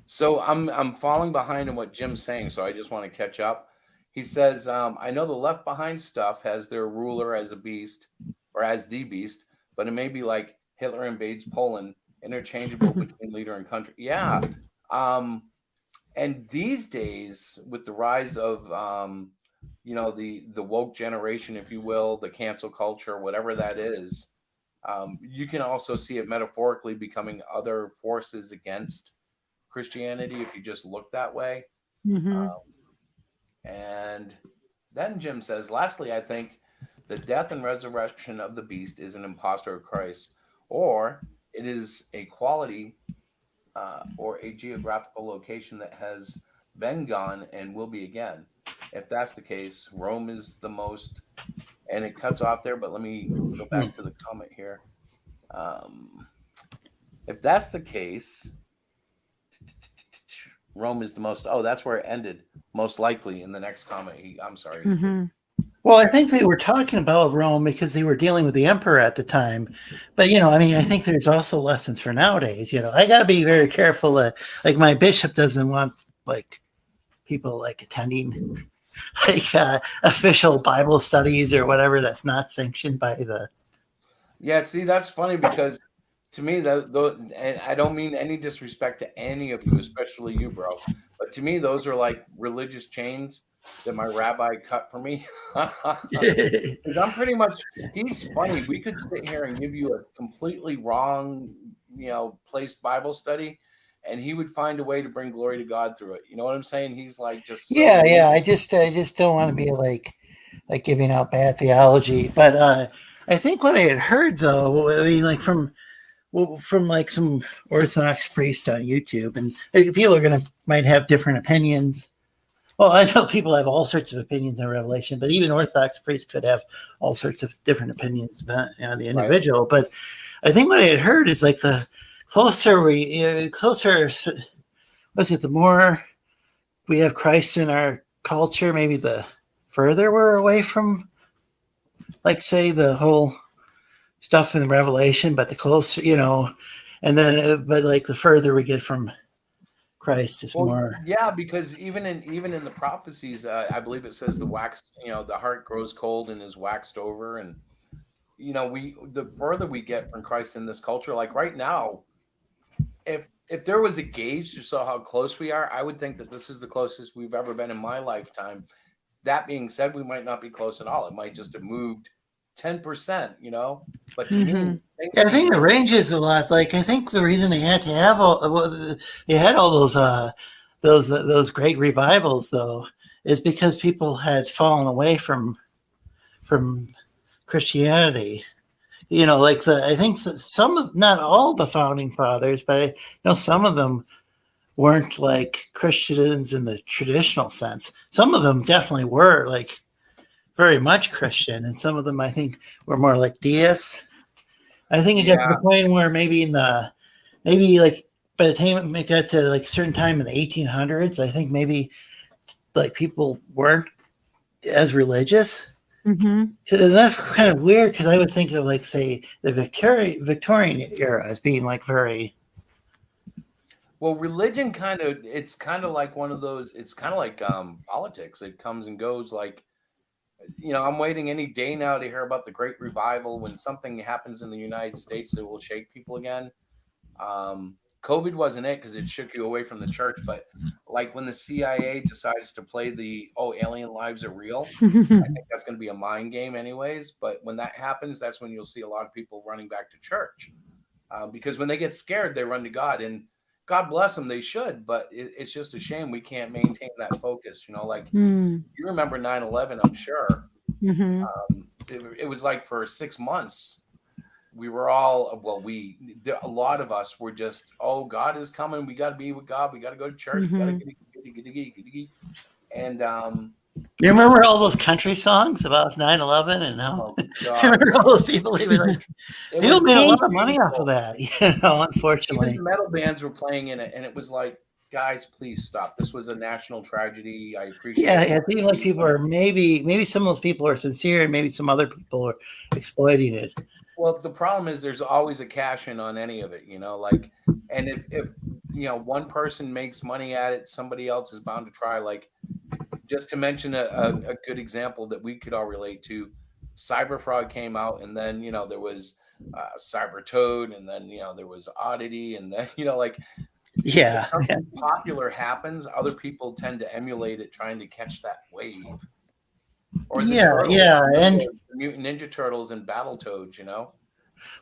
so I'm falling behind in what Jim's saying, so I just want to catch up. He says, I know the Left Behind stuff has their ruler as a beast or as the beast, but it may be like Hitler invades Poland, interchangeable between leader and country. Yeah. Um, and these days, with the rise of the woke generation, if you will, the cancel culture, whatever that is, you can also see it metaphorically becoming other forces against Christianity if you just look that way. Mm-hmm. And then Jim says, lastly, I think the death and resurrection of the beast is an impostor of Christ, or it is a quality or a geographical location that has been gone and will be again. If that's the case, Rome is the most, and it cuts off there, but let me go back to the comment here. If that's the case, Rome is the most. Oh, that's where it ended, most likely in the next comment. I'm sorry. Mm-hmm. well, I think they were talking about Rome because they were dealing with the emperor at the time. But I mean, I think there's also lessons for nowadays. I got to be very careful. Like my bishop doesn't want like people like attending like official Bible studies or whatever that's not sanctioned by the. Yeah, see, that's funny because to me, and I don't mean any disrespect to any of you, especially you, bro, but to me, those are like religious chains that my rabbi cut for me. Because I'm pretty much, he's funny. We could sit here and give you a completely wrong, placed Bible study, and he would find a way to bring glory to God through it. You know what I'm saying? He's like just so. Yeah. I just don't want to be like giving out bad theology. But I think what I had heard though, I mean, like from like some Orthodox priest on YouTube, and people are might have different opinions. Well, I know people have all sorts of opinions on Revelation, but even Orthodox priests could have all sorts of different opinions about the individual. Right. But I think what I had heard is like the closer was it the more we have Christ in our culture, maybe the further we're away from, like, say, the whole stuff in Revelation, but the closer, and then, but like the further we get from Christ is more. Yeah, because even in the prophecies, I believe it says the heart grows cold and is waxed over, and the further we get from Christ in this culture, like right now, if there was a gauge to show how close we are, I would think that this is the closest we've ever been in my lifetime. That being said, we might not be close at all. It might just have moved 10%, But to me, I think it ranges a lot. Like I think the reason they had to have they had all those great revivals though is because people had fallen away from Christianity. Like I think that not all the founding fathers, but some of them weren't like Christians in the traditional sense. Some of them definitely were like very much Christian, and some of them I think were more like deists. I think it got to the point where maybe like by the time it got to like a certain time in the 1800s, I think maybe like people weren't as religious. Mm-hmm. That's kind of weird because I would think of like say the Victorian era as being like very. Well, religion it's kind of like one of those. It's kind of like politics. It comes and goes. Like, I'm waiting any day now to hear about the Great Revival when something happens in the United States that will shake people again. COVID wasn't it because it shook you away from the church, but like when the CIA decides to play the alien lives are real, I think that's going to be a mind game, anyways. But when that happens, that's when you'll see a lot of people running back to church because when they get scared, they run to God, and God bless them, they should. But it's just a shame we can't maintain that focus. Like Mm. you remember 9/11, I'm sure. Mm-hmm. It was like for 6 months we were all a lot of us were just, oh, God is coming, we got to be with God, we got to go to church, we got to get and You remember all those country songs about 9/11 and how? oh I God, remember all those people. They were like, it people was made a Hey, lot of money off of that. even Unfortunately. the metal bands were playing in it, and it was like, guys, please stop, this was a national tragedy. I appreciate Yeah, it. it seems like people are maybe some of those people are sincere, and maybe some other people are exploiting it. Well, the problem is there's always a cash in on any of it, like, and if one person makes money at it, somebody else is bound to try. Like, just to mention a good example that we could all relate to, Cyberfrog came out, and then there was Cyber Toad, and then there was Oddity, and then like if Yeah, something popular happens, other people tend to emulate it, trying to catch that wave. Or the turtles, yeah, and the Mutant Ninja Turtles and Battletoads,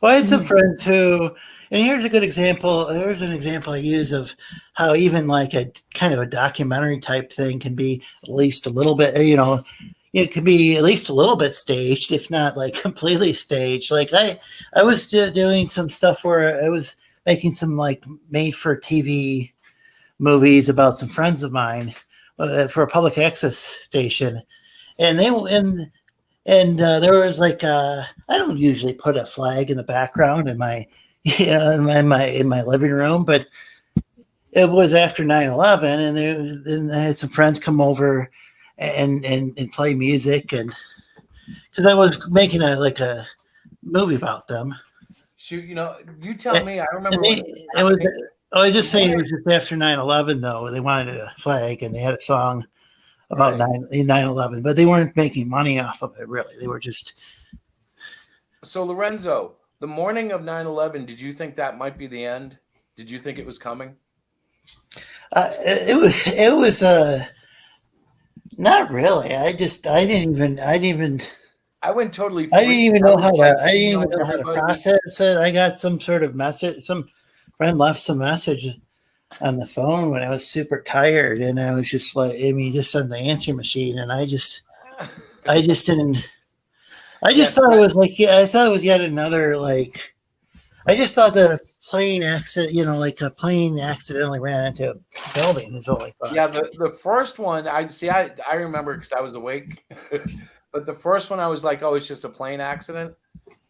well, I had some mm, friends who, and here's a good example. Here's an example I use of how even like a kind of a documentary type thing can be at least a little bit, it could be at least a little bit staged, if not like completely staged. Like I was doing some stuff where I was making some like made for TV movies about some friends of mine for a public access station, and there was like I don't usually put a flag in the background in my in my living room, but it was after 9/11, and then I had some friends come over and play music, and because I was making a movie about them. shoot, you tell me. I And remember when it was, I was the just saying it morning, was just after 9/11 though. They wanted a flag and they had a song about right? 9/11, but they weren't making money off of it really. They were just So Lorenzo, the morning of 9/11, did you think that might be the end? Did you think it was coming? it was not really. I went totally I didn't freaked. even I know was how to like I didn't even emailing know how to everybody. process it. I got some sort of message. Some friend left some message on the phone when I was super tired, and I was just like, I mean, just on the answer machine, and I just didn't. I Yeah, just thought it was like, yeah, I thought it was yet another like. I just thought that a plane accident, like a plane accidentally ran into a building is all I thought. yeah. The first one, I see. I remember because I was awake. But the first one, I was like, oh, it's just a plane accident.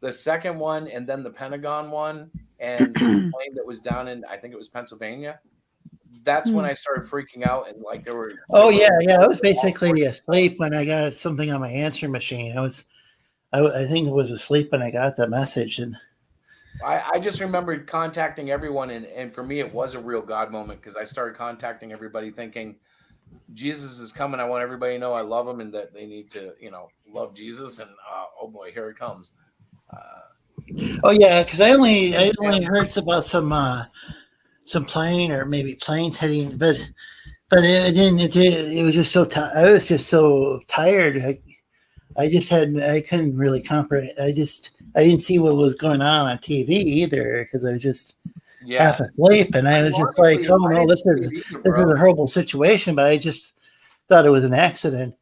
The second one, and then the Pentagon one, and the plane that was down in, I think it was Pennsylvania. That's when mm. I started freaking out, and like there Oh were yeah, yeah. I was all basically sorts of stuff. asleep when I got something on my answer machine. I think it was asleep when I got the message, and I just remembered contacting everyone, and for me, it was a real God moment because I started contacting everybody thinking, Jesus is coming. I want everybody to know I love them and that they need to, love Jesus. And oh boy, here it comes. oh yeah, because I only And heard about some plane or maybe planes heading, but it didn't. It was just so. I was just so tired. I just had. I couldn't really comprehend. I didn't see what was going on TV either because I was just half yeah, asleep, and I was just like, honestly, oh I no, didn't see it either, this is a bro. horrible situation. But I just thought it was an accident,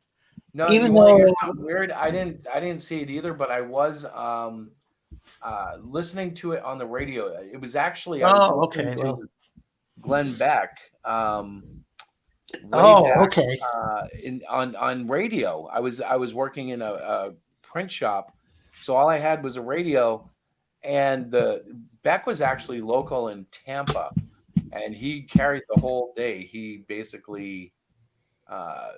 No, you even want to hear though. something weird? I didn't see it either, but I was listening to it on the radio. It was actually I was Oh, listening okay. Well. to Glenn Beck way Oh, back okay. in on radio. I was working in a print shop, so all I had was a radio, and the Beck was actually local in Tampa, and he carried the whole day. He basically uh,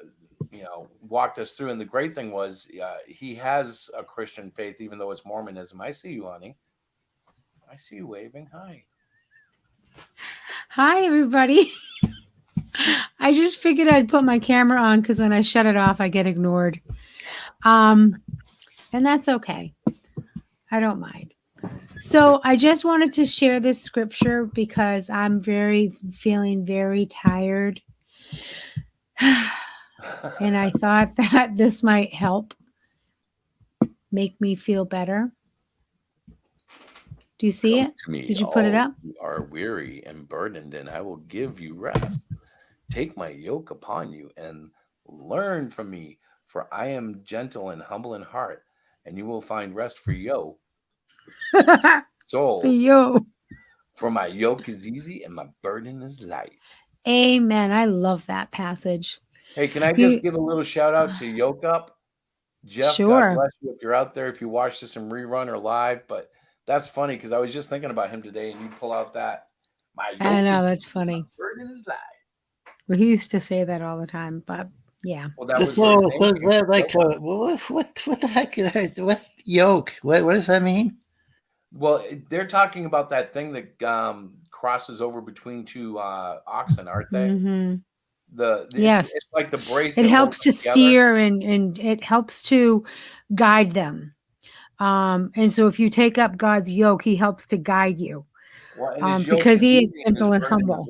walked us through. And the great thing was he has a Christian faith, even though it's Mormonism. I see you, honey. I see you waving. Hi. Hi, everybody. I just figured I'd put my camera on because when I shut it off, I get ignored. And that's okay. I don't mind. So I just wanted to share this scripture because I'm feeling very tired. And I thought that this might help make me feel better. Do you see Come it? to me, Did you put it up? You are weary and burdened, and I will give you rest. Take my yoke upon you and learn from me, for I am gentle and humble in heart, and you will find rest for your souls. Yo. For my yoke is easy and my burden is light. Amen. I love that passage. Hey, can I just give a little shout out to Yoke Up? Jeff, God Sure. bless you if you're out there, if you watch this in rerun or live. But that's funny because I was just thinking about him today, and you pull out that my yoke. I know, that's funny. My burden is light. Well, he used to say that all the time, but yeah. Well, that was what the heck? What yoke? What does that mean? Well, they're talking about that thing that crosses over between two oxen, aren't they? Mm-hmm. Yes, it's like the brace. It helps to steer and it helps to guide them. And so if you take up God's yoke, he helps to guide you. Well, because he is gentle and humble.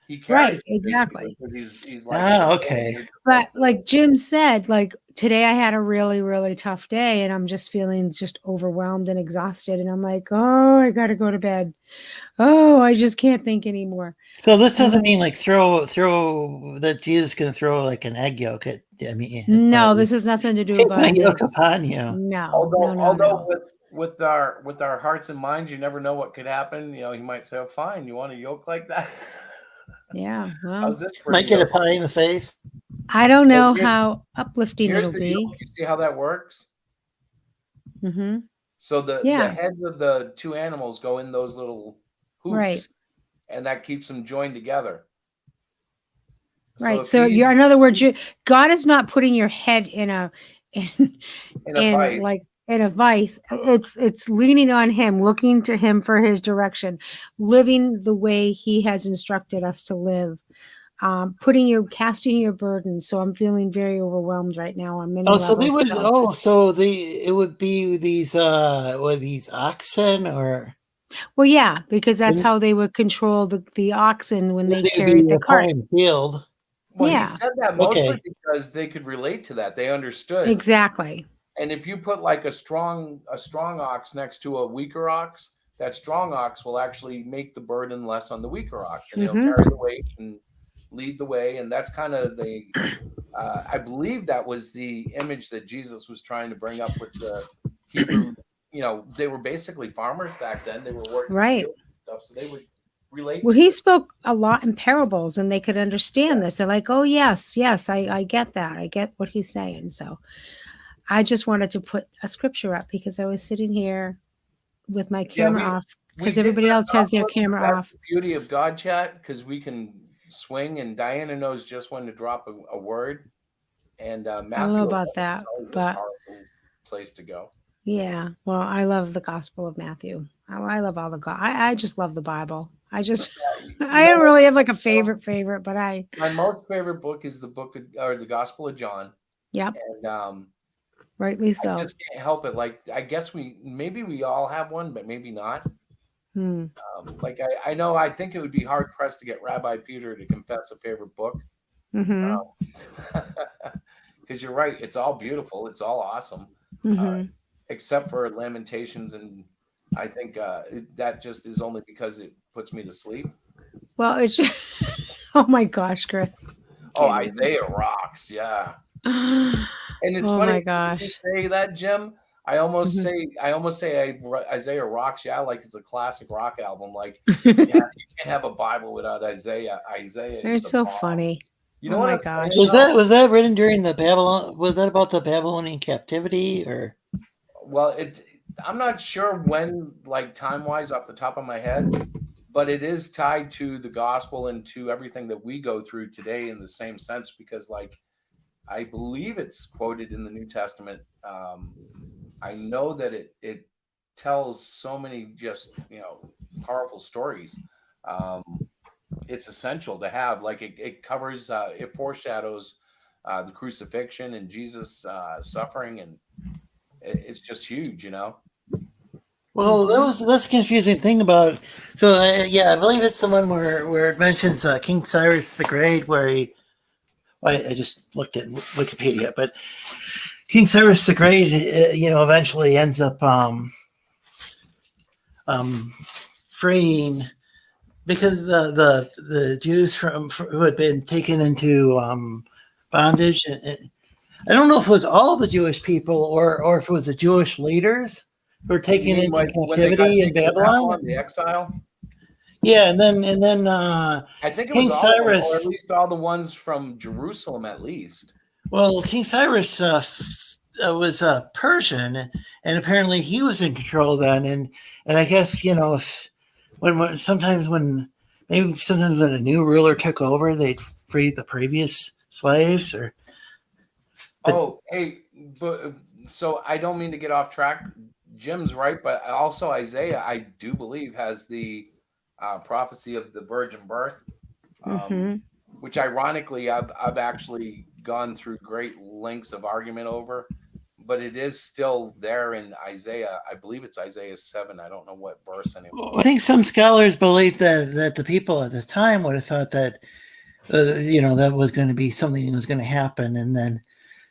He carries exactly. He's like, okay. But like Jim said, like today I had a really, really tough day and I'm just feeling just overwhelmed and exhausted. And I'm like, oh, I got to go to bed. Oh, I just can't think anymore. So this doesn't mean like throw that Jesus can throw like an egg yolk at. I mean, no, this has nothing to do about my yoke upon you. No. Although with our hearts and minds, you never know what could happen. He might say, oh, "Fine, you want a yoke like that?" Yeah, well, how's this might get a pie in the face. I don't know how uplifting it'll be. Yoke. You see how that works? Mm-hmm. So the heads of the two animals go in those little hoops, and that keeps them joined together. Right. So you're, in other words, God is not putting your head in a vice. It's leaning on him, looking to him for his direction, living the way he has instructed us to live. Casting your burden. So I'm feeling very overwhelmed right now on many levels. So they would. It would be these oxen or. Well, yeah, because that's how they would control the oxen when they carried the cart. Field. Well, he said that mostly because they could relate to that. They understood exactly. And if you put like a strong ox next to a weaker ox, that strong ox will actually make the burden less on the weaker ox, and he'll carry the weight and lead the way. And that's kind of the, I believe that was the image that Jesus was trying to bring up with the Hebrew. They were basically farmers back then. They were working and stuff, so they would relate. Well, he spoke a lot in parables, and they could understand this. They're like, "Oh, yes, I get that. I get what he's saying." So, I just wanted to put a scripture up because I was sitting here with my camera off because everybody else has their camera off. The beauty of God Chat, because we can swing, and Diana knows just when to drop a word. And Matthew, I don't know about that, but a powerful place to go. Yeah, well, I love the Gospel of Matthew. I love all the I just love the Bible. I don't really have like a favorite, but my most favorite book is the Gospel of John. Yep. And rightly so. I just can't help it. Like, I guess maybe we all have one, but maybe not. Like I know, I think it would be hard pressed to get Rabbi Peter to confess a favorite book. Because you're right, it's all beautiful, it's all awesome, except for Lamentations, and I think that just is only because it puts me to sleep. Well, it's just, oh my gosh, Chris. Isaiah rocks, yeah. And it's funny, my gosh, you say that, Jim. I almost say Isaiah rocks, yeah, like it's a classic rock album. Like, you can't have a Bible without Isaiah. They're so funny. You know what? My gosh, was that written during the Babylon? Was that about the Babylonian captivity or? Well, I'm not sure when, like time wise, off the top of my head, but it is tied to the gospel and to everything that we go through today in the same sense, because like I believe it's quoted in the New Testament. I know that it tells so many just powerful stories. Um, it's essential to have, like, it covers, it foreshadows the crucifixion and Jesus suffering, and it's just huge, Well, that's a confusing thing about. So yeah, I believe it's the one where it mentions King Cyrus the Great, where he. I just looked at Wikipedia, but King Cyrus the Great, eventually ends up freeing, because the Jews who had been taken into bondage. I don't know if it was all the Jewish people or if it was the Jewish leaders who were You taken mean into like when they got captivity in taken to Babylon, Babylon. the exile? Yeah, and then I think it was King all of them, or at Cyrus. least all the ones from Jerusalem, at least. Well, King Cyrus was Persian, and apparently he was in control then. And I guess if, when sometimes when a new ruler took over, they'd free the previous slaves. But Oh, hey, but so I don't mean to get off track. Jim's right, but also Isaiah, I do believe, has the prophecy of the virgin birth, which ironically I've actually gone through great lengths of argument over, but it is still there in Isaiah. I believe it's Isaiah 7. I don't know what verse anymore. I think some scholars believe that the people at the time would have thought that that was going to be something that was going to happen, and then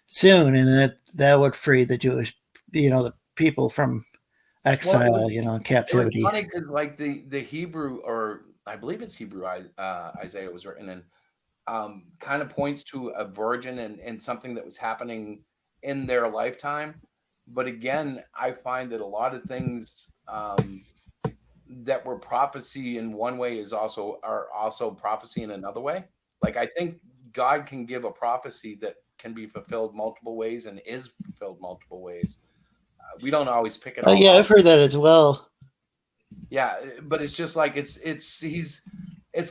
soon, and that would free the Jewish, the people from exile, captivity. It was funny because, like, the Hebrew, or I believe it's Hebrew, Isaiah was written in, kind of points to a virgin and something that was happening in their lifetime. But again, I find that a lot of things that were prophecy in one way are also prophecy in another way. Like, I think God can give a prophecy that can be fulfilled multiple ways and is fulfilled multiple ways. We don't always pick it up. Oh yeah, I've heard that as well. Yeah, but it's just like it's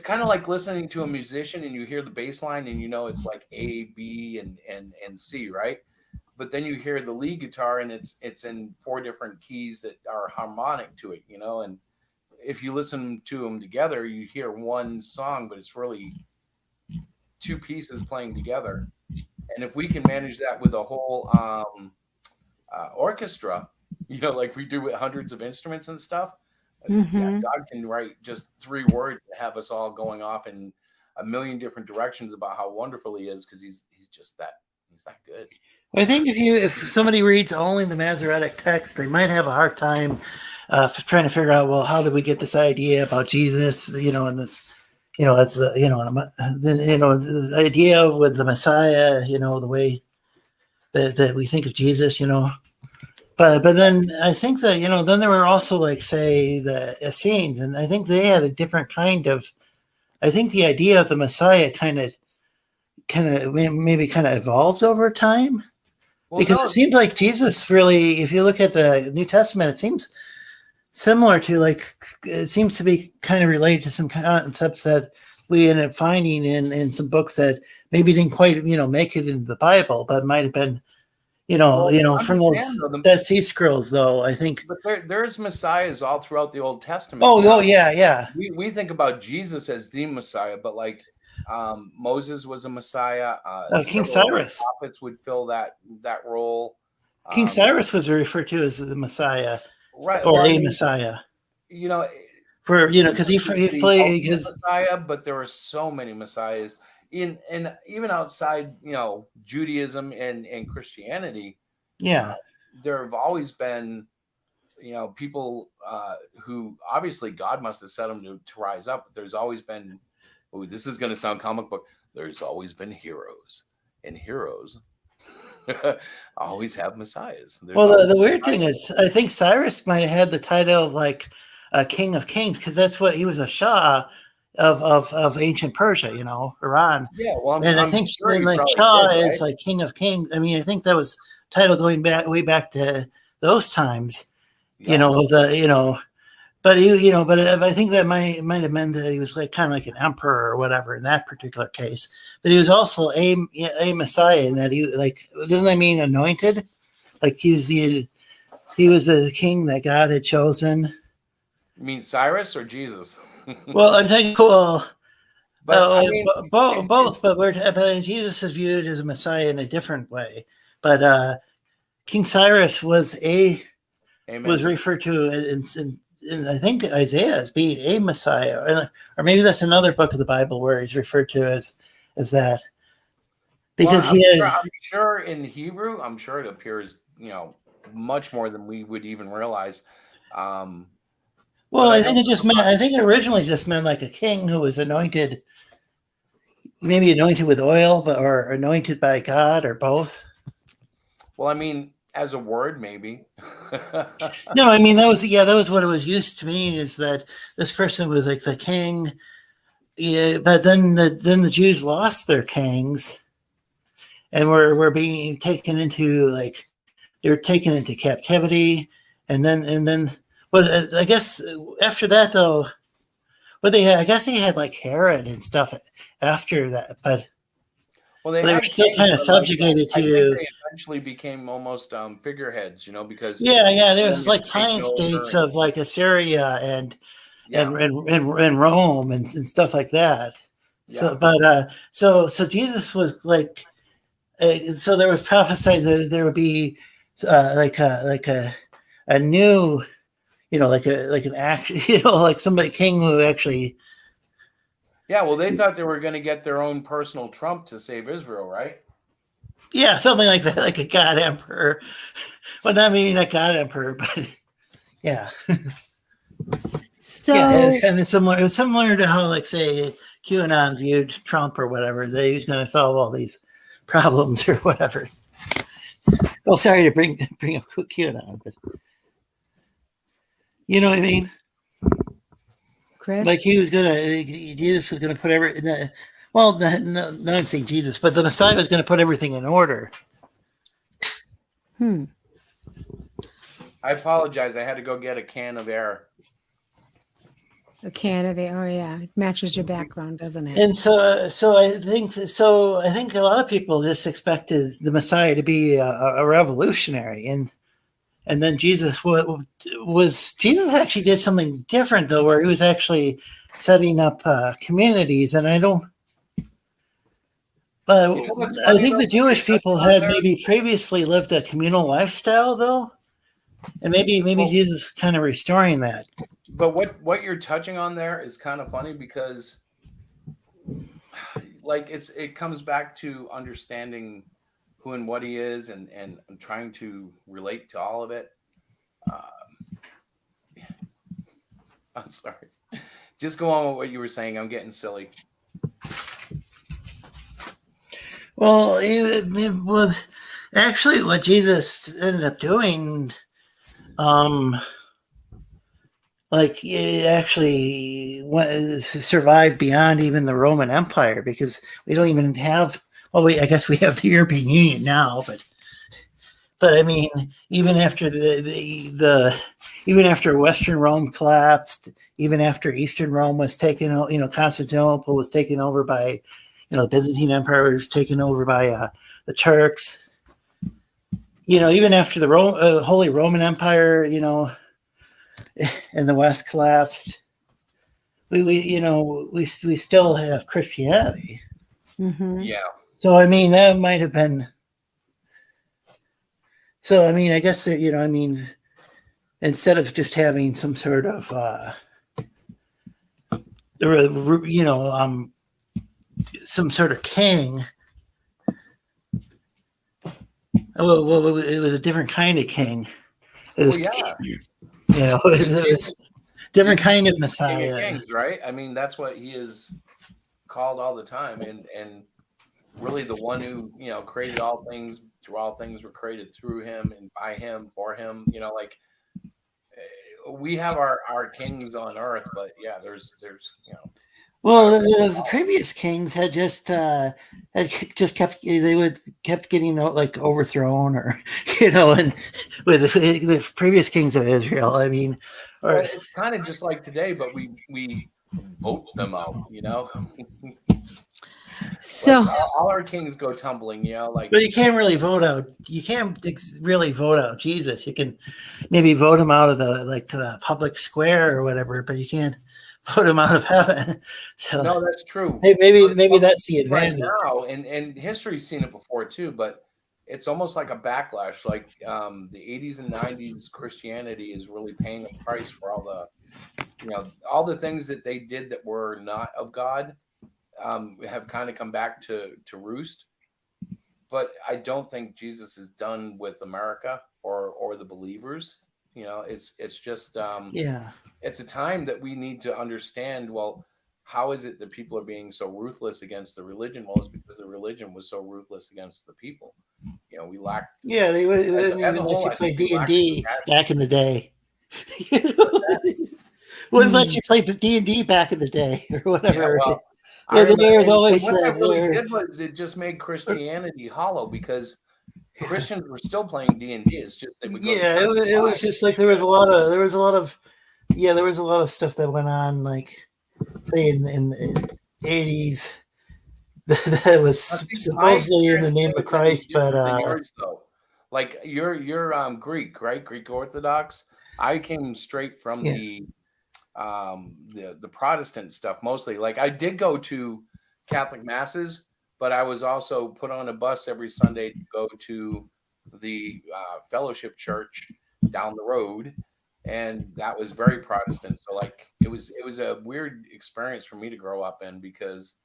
kind of like listening to a musician and you hear the bass line and it's like A, B, and C, right? But then you hear the lead guitar and it's in 4 different keys that are harmonic to it, and if you listen to them together, you hear one song, but it's really 2 pieces playing together. And if we can manage that with a whole orchestra, like we do with hundreds of instruments and stuff, yeah, God can write just 3 words and have us all going off in a million different directions about how wonderful he is, because he's that good. I think if somebody reads only the Masoretic text, they might have a hard time trying to figure out, well, how did we get this idea about Jesus, and this, as the, the idea with the Messiah, the way that we think of Jesus, But then I think that, then there were also, like, say, the Essenes, and I think they had a different kind of, I think the idea of the Messiah kind of evolved over time. Well, because it seems like Jesus really, if you look at the New Testament, it seems similar to, like, it seems to be kind of related to some concepts that we ended up finding in some books that maybe didn't quite, make it into the Bible, but might have been, from those Dead Sea Scrolls, though, I think. But there's messiahs all throughout the Old Testament. Oh, yeah. We think about Jesus as the Messiah, but, like, Moses was a Messiah. King Cyrus. Prophets would fill that role. King Cyrus was referred to as the Messiah, right? Or a Messiah. Because he played Messiah, but there were so many messiahs. In even outside, Judaism and Christianity, there have always been, people who obviously God must have set them to rise up. But there's always been, this is going to sound comic book, there's always been heroes, and heroes always have messiahs. The weird thing is, I think Cyrus might have had the title of, like, King of Kings, because that's what he was, a Shah of ancient Persia, Iran. Yeah, well, I think Shah is like King of Kings. I mean, I think that was title going way back to those times. Yeah. but but I think that might have meant that he was like kind of like an emperor or whatever in that particular case. But he was also a Messiah, in that he, like, doesn't that mean anointed? Like he was the king that God had chosen. You mean Cyrus or Jesus? Well, I'm thinking, But I mean, both, but Jesus is viewed as a Messiah in a different way. But King Cyrus was amen. referred to in I think Isaiah as being a Messiah, or maybe that's another book of the Bible where he's referred to as that, because Well, I'm sure in Hebrew, I'm sure it appears, much more than we would even realize. Well, But I I know think it just meant. I think it originally just meant like a king who was anointed, maybe anointed with oil, or anointed by God, or both. Well, I mean, as a word, maybe. No, I mean that was what it was used to mean. Is that this person was like the king? Yeah, but then the Jews lost their kings, and were being taken into, like, they were taken into captivity, and then. But I guess after that, though, well, I guess they had like Herod and stuff after that, but Well, they they were had still kings, kind of but like subjugated I think to. they eventually became almost figureheads, because Yeah, there was Romans like taken client over, states and of like Assyria yeah, and Rome and stuff like that. So, yeah. but Jesus was like, so there was prophesied that there would be like a new, like an action, like somebody king who actually. Yeah, well, they thought they were going to get their own personal Trump to save Israel, right? Yeah, something like that, like a god emperor. Well, not maybe not god emperor, but yeah, yeah. It was So, kind of similar. It was similar to how, like, say, QAnon viewed Trump or whatever. They was going to solve all these problems or whatever. Well, sorry to bring up QAnon, but you know what I mean. Like Chris? Jesus was gonna put well, no, I'm saying Jesus, but the Messiah was going to put everything in order. I apologize. I had to go get a can of air. A can of it. Oh, yeah. It matches your background, doesn't it? And so I think a lot of people just expected the Messiah to be a revolutionary, and then Jesus actually did something different, though, where he was actually setting up communities. And I don't. You know what's I funny think though? the What you're Jewish people touching on had there? maybe previously lived a communal lifestyle, though, and maybe Well, Jesus kind of restoring that. but what you're touching on there is kind of funny because, like, it comes back to understanding who and what he is, and trying to relate to all of it. Uh, I'm sorry. Just go on with what you were saying. I'm getting silly. Well, actually, what Jesus ended up doing, um, like, it actually survived beyond even the Roman Empire, because we don't even have. Well, I guess we have the European Union now, but I mean, even after even after Western Rome collapsed, even after Eastern Rome was taken, Constantinople was taken over by, the Byzantine Empire was taken over by the Turks. Even after the Holy Roman Empire, in the West collapsed, we still have Christianity. Mm-hmm. Yeah. So I mean, that might have been. So I mean, I guess that, instead of just having some sort of some sort of king. Well, it was a different kind of king. It was, Well, yeah. it was different kind of King of Messiah. Kings, right? I mean, that's what he is called all the time, and really the one who created all things. Through all things were created through him and by him for him. Like we have our kings on earth, but yeah, there's Well, the previous kings had just kept kept getting like overthrown, or and with the previous kings of Israel. I mean, Well, or it's kind of just like today, but we vote them out. Like So all our kings go tumbling. Like but you can't really vote out. You can't really vote out Jesus. You can maybe vote him out of the public square or whatever, but you can't vote him out of heaven. So no, that's true. maybe that's the Right advantage. now, and history's seen it before too, but it's almost like a backlash. Like the 80s and 90s, Christianity is really paying a price for all the things that they did that were not of God, have kind of come back to roost. But I don't think Jesus is done with America or the believers. It's just Yeah. it's a time that we need to understand. Well, how is it that people are being so ruthless against the religion? Well, it's because the religion was so ruthless against the people. We lacked, Yeah, they wouldn't as a even let whole, you I play think we lacked D&D compassion. back in the day. Wouldn't let you play D&D back in the day or Yeah, whatever. well, I Yeah, remember, there was and always what that really there. did was it just made Christianity hollow, because Christians were still playing D&D. It's just they would go to Yeah, church it was just like there was a lot of stuff that went on, like say in the 80s that was I think my supposedly in the experience name may of have been Christ, but different than yours, though. Like you're Greek, right? Greek Orthodox. I came straight from yeah. the Protestant stuff mostly. Like I did go to Catholic masses, but I was also put on a bus every Sunday to go to the fellowship church down the road, and that was very Protestant. So like it was a weird experience for me to grow up in, because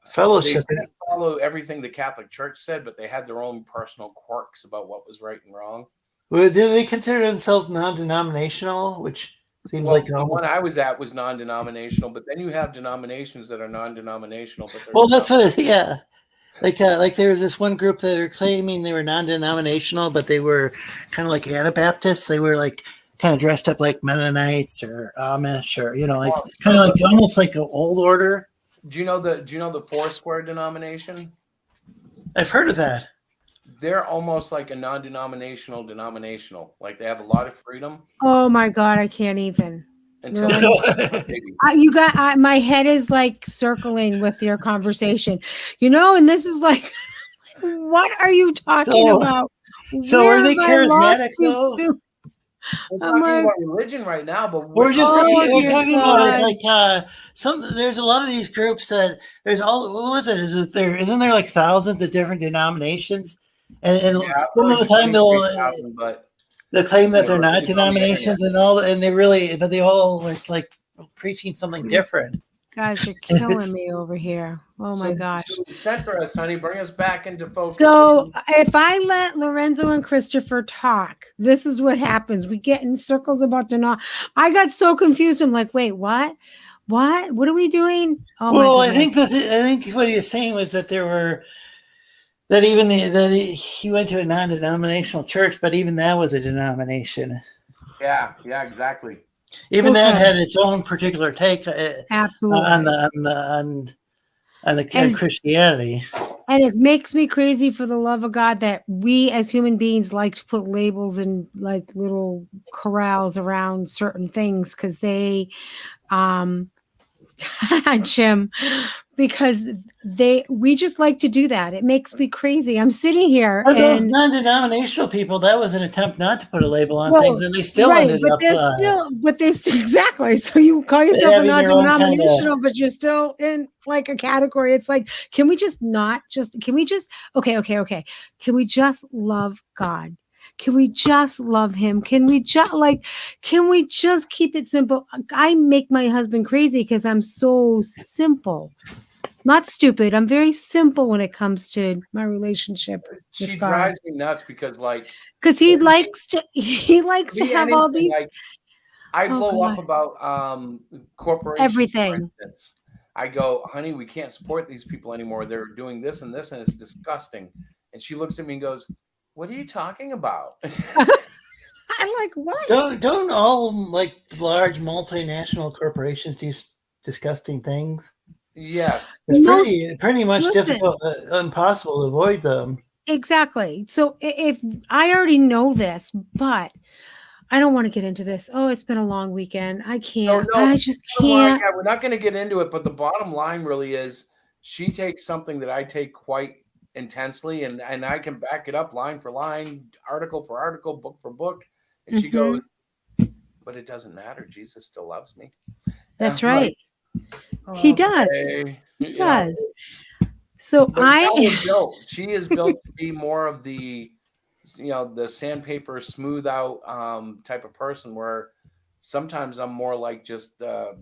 they Fellowship didn't is follow everything the Catholic Church said, but they had their own personal quirks about what was right and wrong. do they consider themselves non-denominational, which seems Well, like the one almost I was at was non-denominational, but then you have denominations that are non-denominational, but they're well, that's what yeah. Like there was this one group that were claiming they were non-denominational, but they were kind of like Anabaptists. They were like kind of dressed up like Mennonites or Amish, or like Well, kind of like almost like an old order. do you know the Foursquare denomination? I've heard of that. They're almost like a non-denominational denominational. Like they have a lot of freedom oh my God, I can't even. until Really? maybe. You got my head is like circling with your conversation, and this is like, what are you talking so about? so Where are they have I lost charismatic you though? to? We're I'm talking like, about religion right now, but We're just oh talking. We're dear talking about is God. like there's a lot of these groups that there's all. What was it? Isn't there like thousands of different denominations? And yeah, some of probably the time 23,000, but they'll claim that they're if not it's on the internet. denominations and all, and they all like preaching something different. Guys, you're killing me over here. Oh my gosh. So center us, honey. Bring us back into focus. So if I let Lorenzo and Christopher talk, this is what happens. We get in circles about I got so confused. I'm like, wait, what? What are we doing? Oh my Well, goodness. I think what he was saying was that there were that even that he went to a non-denominational church, but even that was a denomination. Yeah, exactly. Even that Okay. had its own particular take Absolutely. on Christianity. And it makes me crazy, for the love of God, that we as human beings like to put labels and like little corrals around certain things, because they Jim, because we just like to do that. It makes me crazy. I'm sitting here For those and non-denominational people, that was an attempt not to put a label on things, and they still right, ended up but they're still exactly. So you call yourself a having their own kind of. non-denominational, but you're still in like a category. It's like, can we just okay. Can we just love God? Can we just love him? Can we just keep it simple? I make my husband crazy because I'm so simple. Not stupid. I'm very simple when it comes to my relationship She with God. drives me nuts because Because he likes to have all these. Like I blow up about corporations. Everything. For instance. I go, honey, we can't support these people anymore. They're doing this and this, and it's disgusting. And she looks at me and goes, "What are you talking about?" I'm like, what? Don't all like large multinational corporations do disgusting things. Yes. It's Most pretty much listen. difficult, impossible to avoid them. Exactly. So if I already know this, but I don't want to get into this. Oh, it's been a long weekend. I can't. No, I just bottom line, can't. yeah, we're not going to get into it, but the bottom line really is she takes something that I take quite intensely, and I can back it up line for line, article for article, book for book, and she goes, but it doesn't matter. Jesus still loves me. And That's I'm like, right. He does. okay, He does. So but it's how we're built. She is built to be more of the, the sandpaper, smooth out type of person, where sometimes I'm more like just, I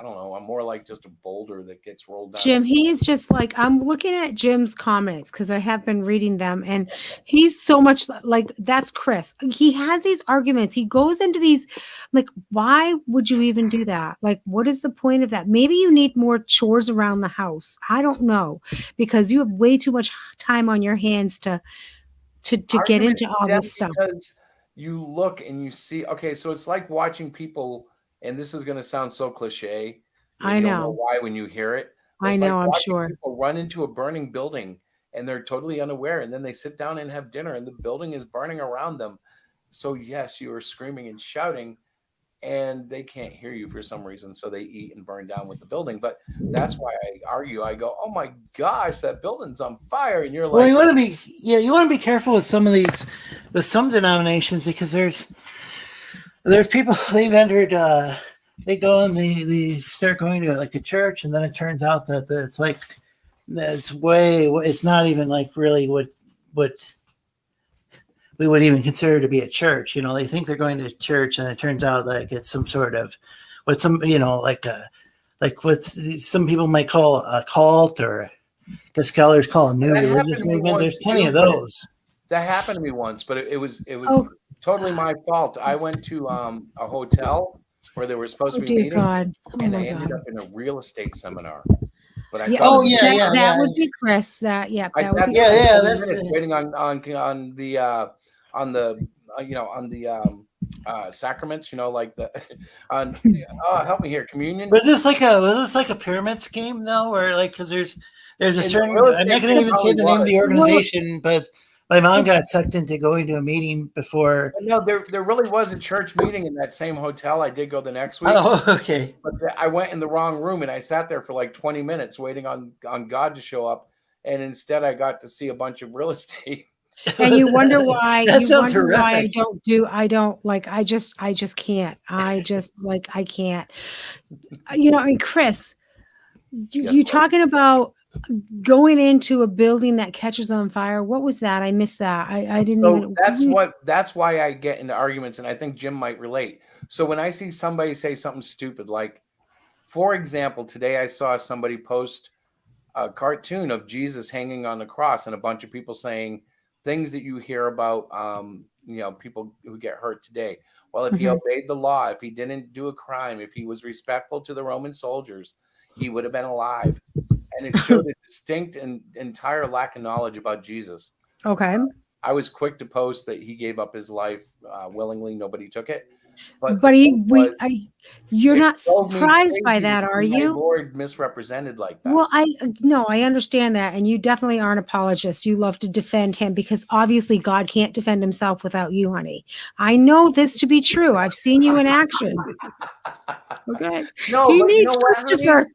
don't know, I'm more like just a boulder that gets rolled down. Jim, he's just like, I'm looking at Jim's comments because I have been reading them, and he's so much like, that's Chris. He has these arguments. He goes into these, like, why would you even do that? Like, what is the point of that? Maybe you need more chores around the house. I don't know, because you have way too much time on your hands to get into all this stuff. Because you look and you see, okay, so it's like watching people, and this is going to sound so cliche, and you'll know why when you hear it. I know, like I'm watching sure. people run into a burning building and they're totally unaware, and then they sit down and have dinner and the building is burning around them. So yes, you are screaming and shouting, and they can't hear you for some reason, so they eat and burn down with the building. But that's why I argue. I go, oh my gosh, that building's on fire, and you're like, well, you want to be careful with some of these, with some denominations, because there's people they've entered. They go and they start going to like a church, and then it turns out that it's like it's not even like really what we would even consider to be a church. They think they're going to church, and it turns out like it's some sort of what some like what some people might call a cult, or the scholars call a new religious movement. There's plenty of those. That happened to me once, but it was totally my fault. I went to a hotel where they were supposed to be meeting, and I ended up in a real estate seminar. But I thought, that would be Chris. That I sat there for 20 minutes waiting on the sacraments, like the help me here, communion. Was this like a pyramid scheme though, or like, because there's a certain, I'm not going to even say the name of the organization, but my mom got sucked into going to a meeting before. No, there really was a church meeting in that same hotel. I did go the next week. Oh, okay. But I went in the wrong room, and I sat there for like 20 minutes waiting on God to show up, and instead I got to see a bunch of real estate. And you wonder why that sounds horrific. I just can't. I can't. I mean, Chris, you talking about going into a building that catches on fire. What was that? I missed that. I didn't even. That's why I get into arguments, and I think Jim might relate. So when I see somebody say something stupid, like, for example, today I saw somebody post a cartoon of Jesus hanging on the cross, and a bunch of people saying things that you hear about, people who get hurt today. Well, if he obeyed the law, if he didn't do a crime, if he was respectful to the Roman soldiers, he would have been alive. And it showed a distinct and entire lack of knowledge about Jesus. Okay. I was quick to post that he gave up his life willingly. Nobody took it. But you're not surprised by that, are you? My Lord misrepresented like that. Well, I understand that, and you definitely are an apologist. You love to defend him because obviously God can't defend himself without you, honey. I know this to be true. I've seen you in action. Okay. No, he needs Christopher.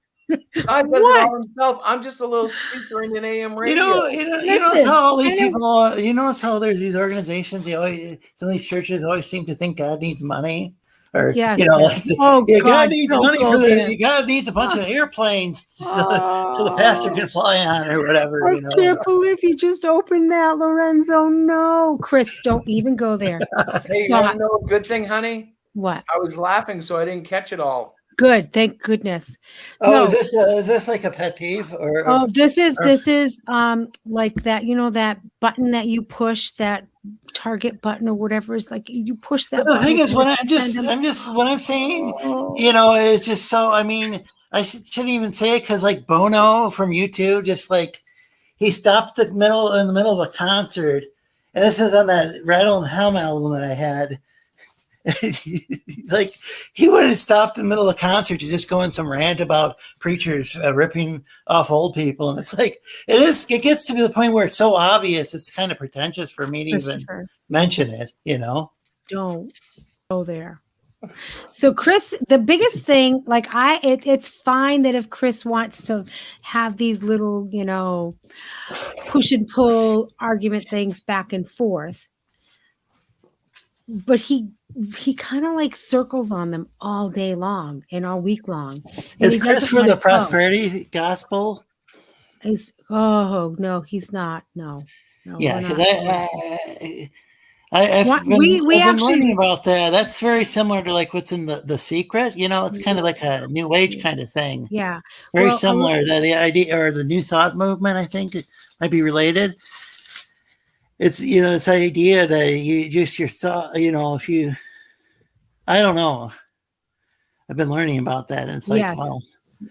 God does it all himself. I'm just a little speaker in an AM radio. You know how all these people. You notice how there's these organizations. Some of these churches always seem to think God needs money, or God needs money for the. God needs a bunch of airplanes so the pastor can fly on or whatever. I can't believe you just opened that, Lorenzo. No, Chris, don't even go there. Hey, you want to know a good thing, honey? What? I was laughing, so I didn't catch it all. Good, thank goodness. Oh, no. Is this like a pet peeve, or? This is like that. That button that you push, that target button or whatever, is like you push that. The thing is, what I'm saying, is just so. I mean, I shouldn't even say it, because like Bono from U2, just like he stopped in the middle of a concert, and this is on that Rattle and Hum album that I had. Like he wouldn't stop in the middle of the concert to just go in some rant about preachers ripping off old people, and it's like it gets to the point where it's so obvious it's kind of pretentious for me to even mention it, Don't go there. So Chris, the biggest thing, like it's fine that if Chris wants to have these little, push and pull argument things back and forth, but he kind of like circles on them all day long and all week long. And is Chris for the prosperity gospel? No, he's not. No. Yeah, because I've been learning about that. That's very similar to like what's in the Secret. It's kind of like a New Age kind of thing. Yeah, very similar. The idea or the New Thought movement, I think, it might be related. It's this idea that you just your thought. If you, I don't know. I've been learning about that, and it's like, wow.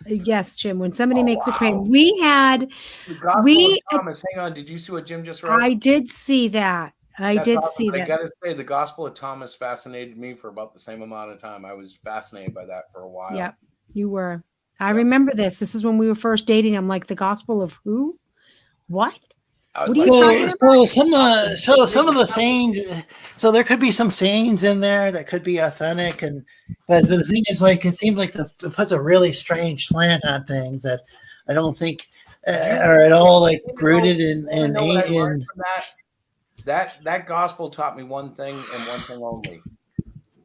Yes, Jim. When somebody makes a claim, we had the Gospel of Thomas. Hang on, did you see what Jim just wrote? I did see that. I gotta say, the Gospel of Thomas fascinated me for about the same amount of time. I was fascinated by that for a while. Yeah, you were. I remember this. This is when we were first dating. I'm like, the Gospel of who? What? What are you talking about? Some of the sayings. So there could be some sayings in there that could be authentic, but the thing is, like, it seems like it puts a really strange slant on things that I don't think are at all like rooted in That gospel taught me one thing and one thing only.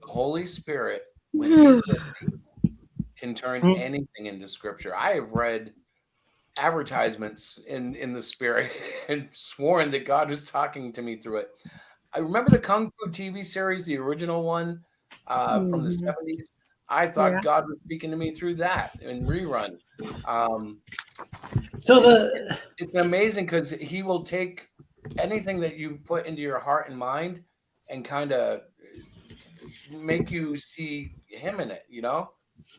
The Holy Spirit, when he's with you, can turn anything into scripture. I have read advertisements in the Spirit and sworn that God was talking to me through it. I remember the Kung Fu TV series, the original one from the 70s. I thought God was speaking to me through that in rerun. It's amazing because he will take anything that you put into your heart and mind and kind of make you see him in it,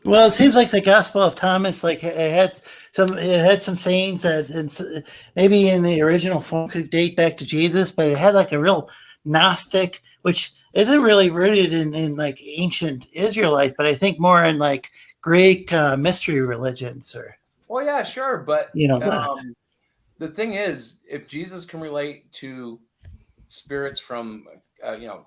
Well, it seems like the Gospel of Thomas, like it had some sayings that maybe in the original form could date back to Jesus, but it had like a real Gnostic, which isn't really rooted in like ancient Israelite, but I think more in like Greek mystery religions or. Well, yeah, sure, but the thing is, if Jesus can relate to spirits from,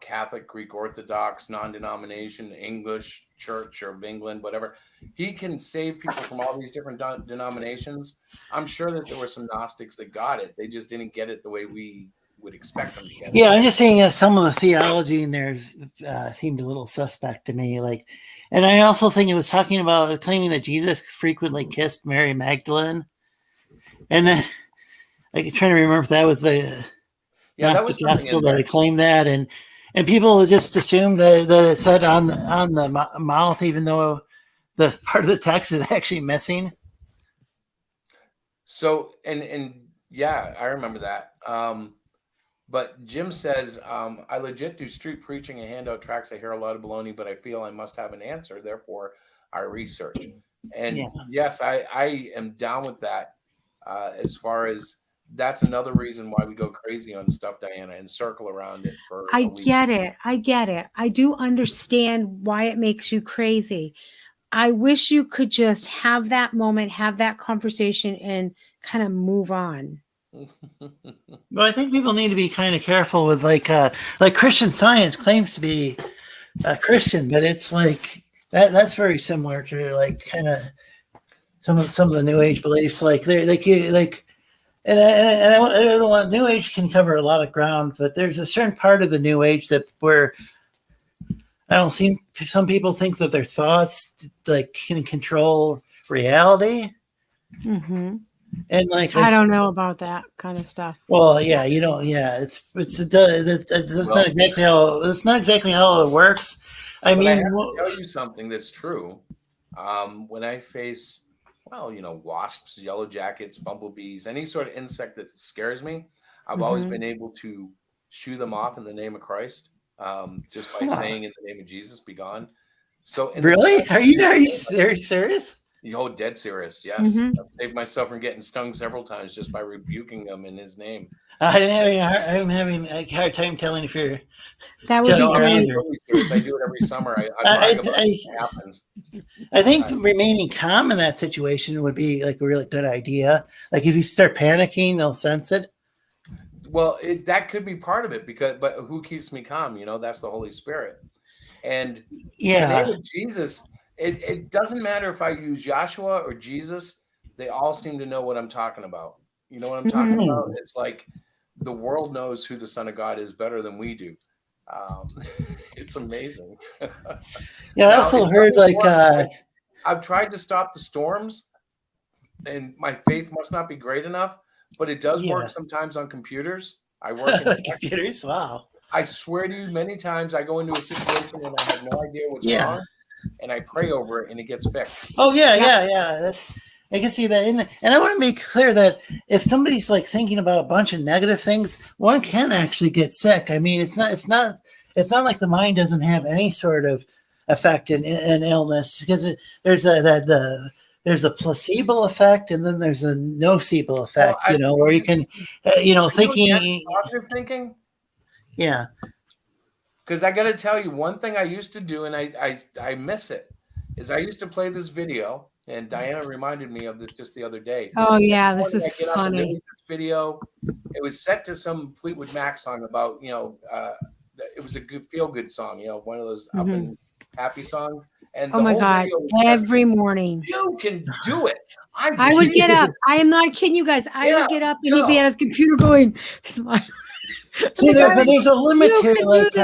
Catholic, Greek Orthodox, non-denomination, English Church of England, whatever, he can save people from all these different denominations. I'm sure that there were some Gnostics that got it. They just didn't get it the way we would expect them to get it. Yeah, I'm just saying that some of the theology in there seemed a little suspect to me. And I also think it was talking about claiming that Jesus frequently kissed Mary Magdalene. And then I'm trying to remember if that was the Gnostic gospel that claimed that, and people just assumed that it said on the mouth, even though the part of the text is actually missing. So and yeah, I remember that. But Jim says, I legit do street preaching and hand out tracts. I hear a lot of baloney, but I feel I must have an answer. Therefore, I research. And yes, I am down with that. As far as that's another reason why we go crazy on stuff, Diana, and circle around it for a week. Get it. I do understand why it makes you crazy. I wish you could just have that moment, have that conversation, and kind of move on. Well, I think people need to be kind of careful with like Christian Science claims to be Christian, but it's like that's very similar to like kind of some of the New Age beliefs. Like they like. And New Age can cover a lot of ground, but there's a certain part of the New Age where I don't see some people think that their thoughts like can control reality. Mm-hmm. And like I don't know about that kind of stuff. Well, yeah, you don't. Yeah, it's not exactly how it works. I mean, I have to tell you something that's true. When I face wasps, yellow jackets, bumblebees, any sort of insect that scares me, I've always been able to shoo them off in the name of Christ, just by saying in the name of Jesus, be gone. So really, are you serious? Dead serious. Yes, I've saved myself from getting stung several times just by rebuking them in His name. I'm having a hard time telling if you're That would be No, I'm joking great. being around. totally serious. I do it every summer. I I, brag about it when it happens. I think I- remaining calm in that situation would be like a really good idea. Like if you start panicking, they'll sense it. Well, that could be part of it but who keeps me calm? That's the Holy Spirit. And in the name Yeah. of Jesus, it doesn't matter if I use Joshua or Jesus, they all seem to know what I'm talking about. You know what I'm talking Mhm. about? It's like the world knows who the Son of God is better than we do. It's amazing. Yeah. I Now, also it heard doesn't like work. I've tried to stop the storms, and my faith must not be great enough, but it does work yeah, sometimes on computers. I work in tech. computers. Wow. I swear to you, many times I go into a situation and I have no idea what's Yeah. wrong, and I pray over it, and it gets fixed. Oh yeah, Yeah. yeah. I can see that. And I want to make clear that if somebody's like thinking about a bunch of negative things, one can actually get sick. I mean, it's not like the mind doesn't have any sort of effect in illness because there's there's a placebo effect and then there's a nocebo Well, effect. Where you can, against thinking. positive thinking, Yeah. because I got to tell you, one thing I used to do, and I miss it, is I used to play this video, and Diana reminded me of this just the other day. Oh yeah, Every this morning is I get up and there was funny. this video. It was set to some Fleetwood Mac song about, it was a good feel good song, one of those up Mhm. and happy songs. And Oh the my whole God, video was just, every morning. you can do it. I I would get believe up. I am not kidding you guys. I Yeah, would get up and he'd be go. at his computer going, smile. See, but there's a limit You to can do this. You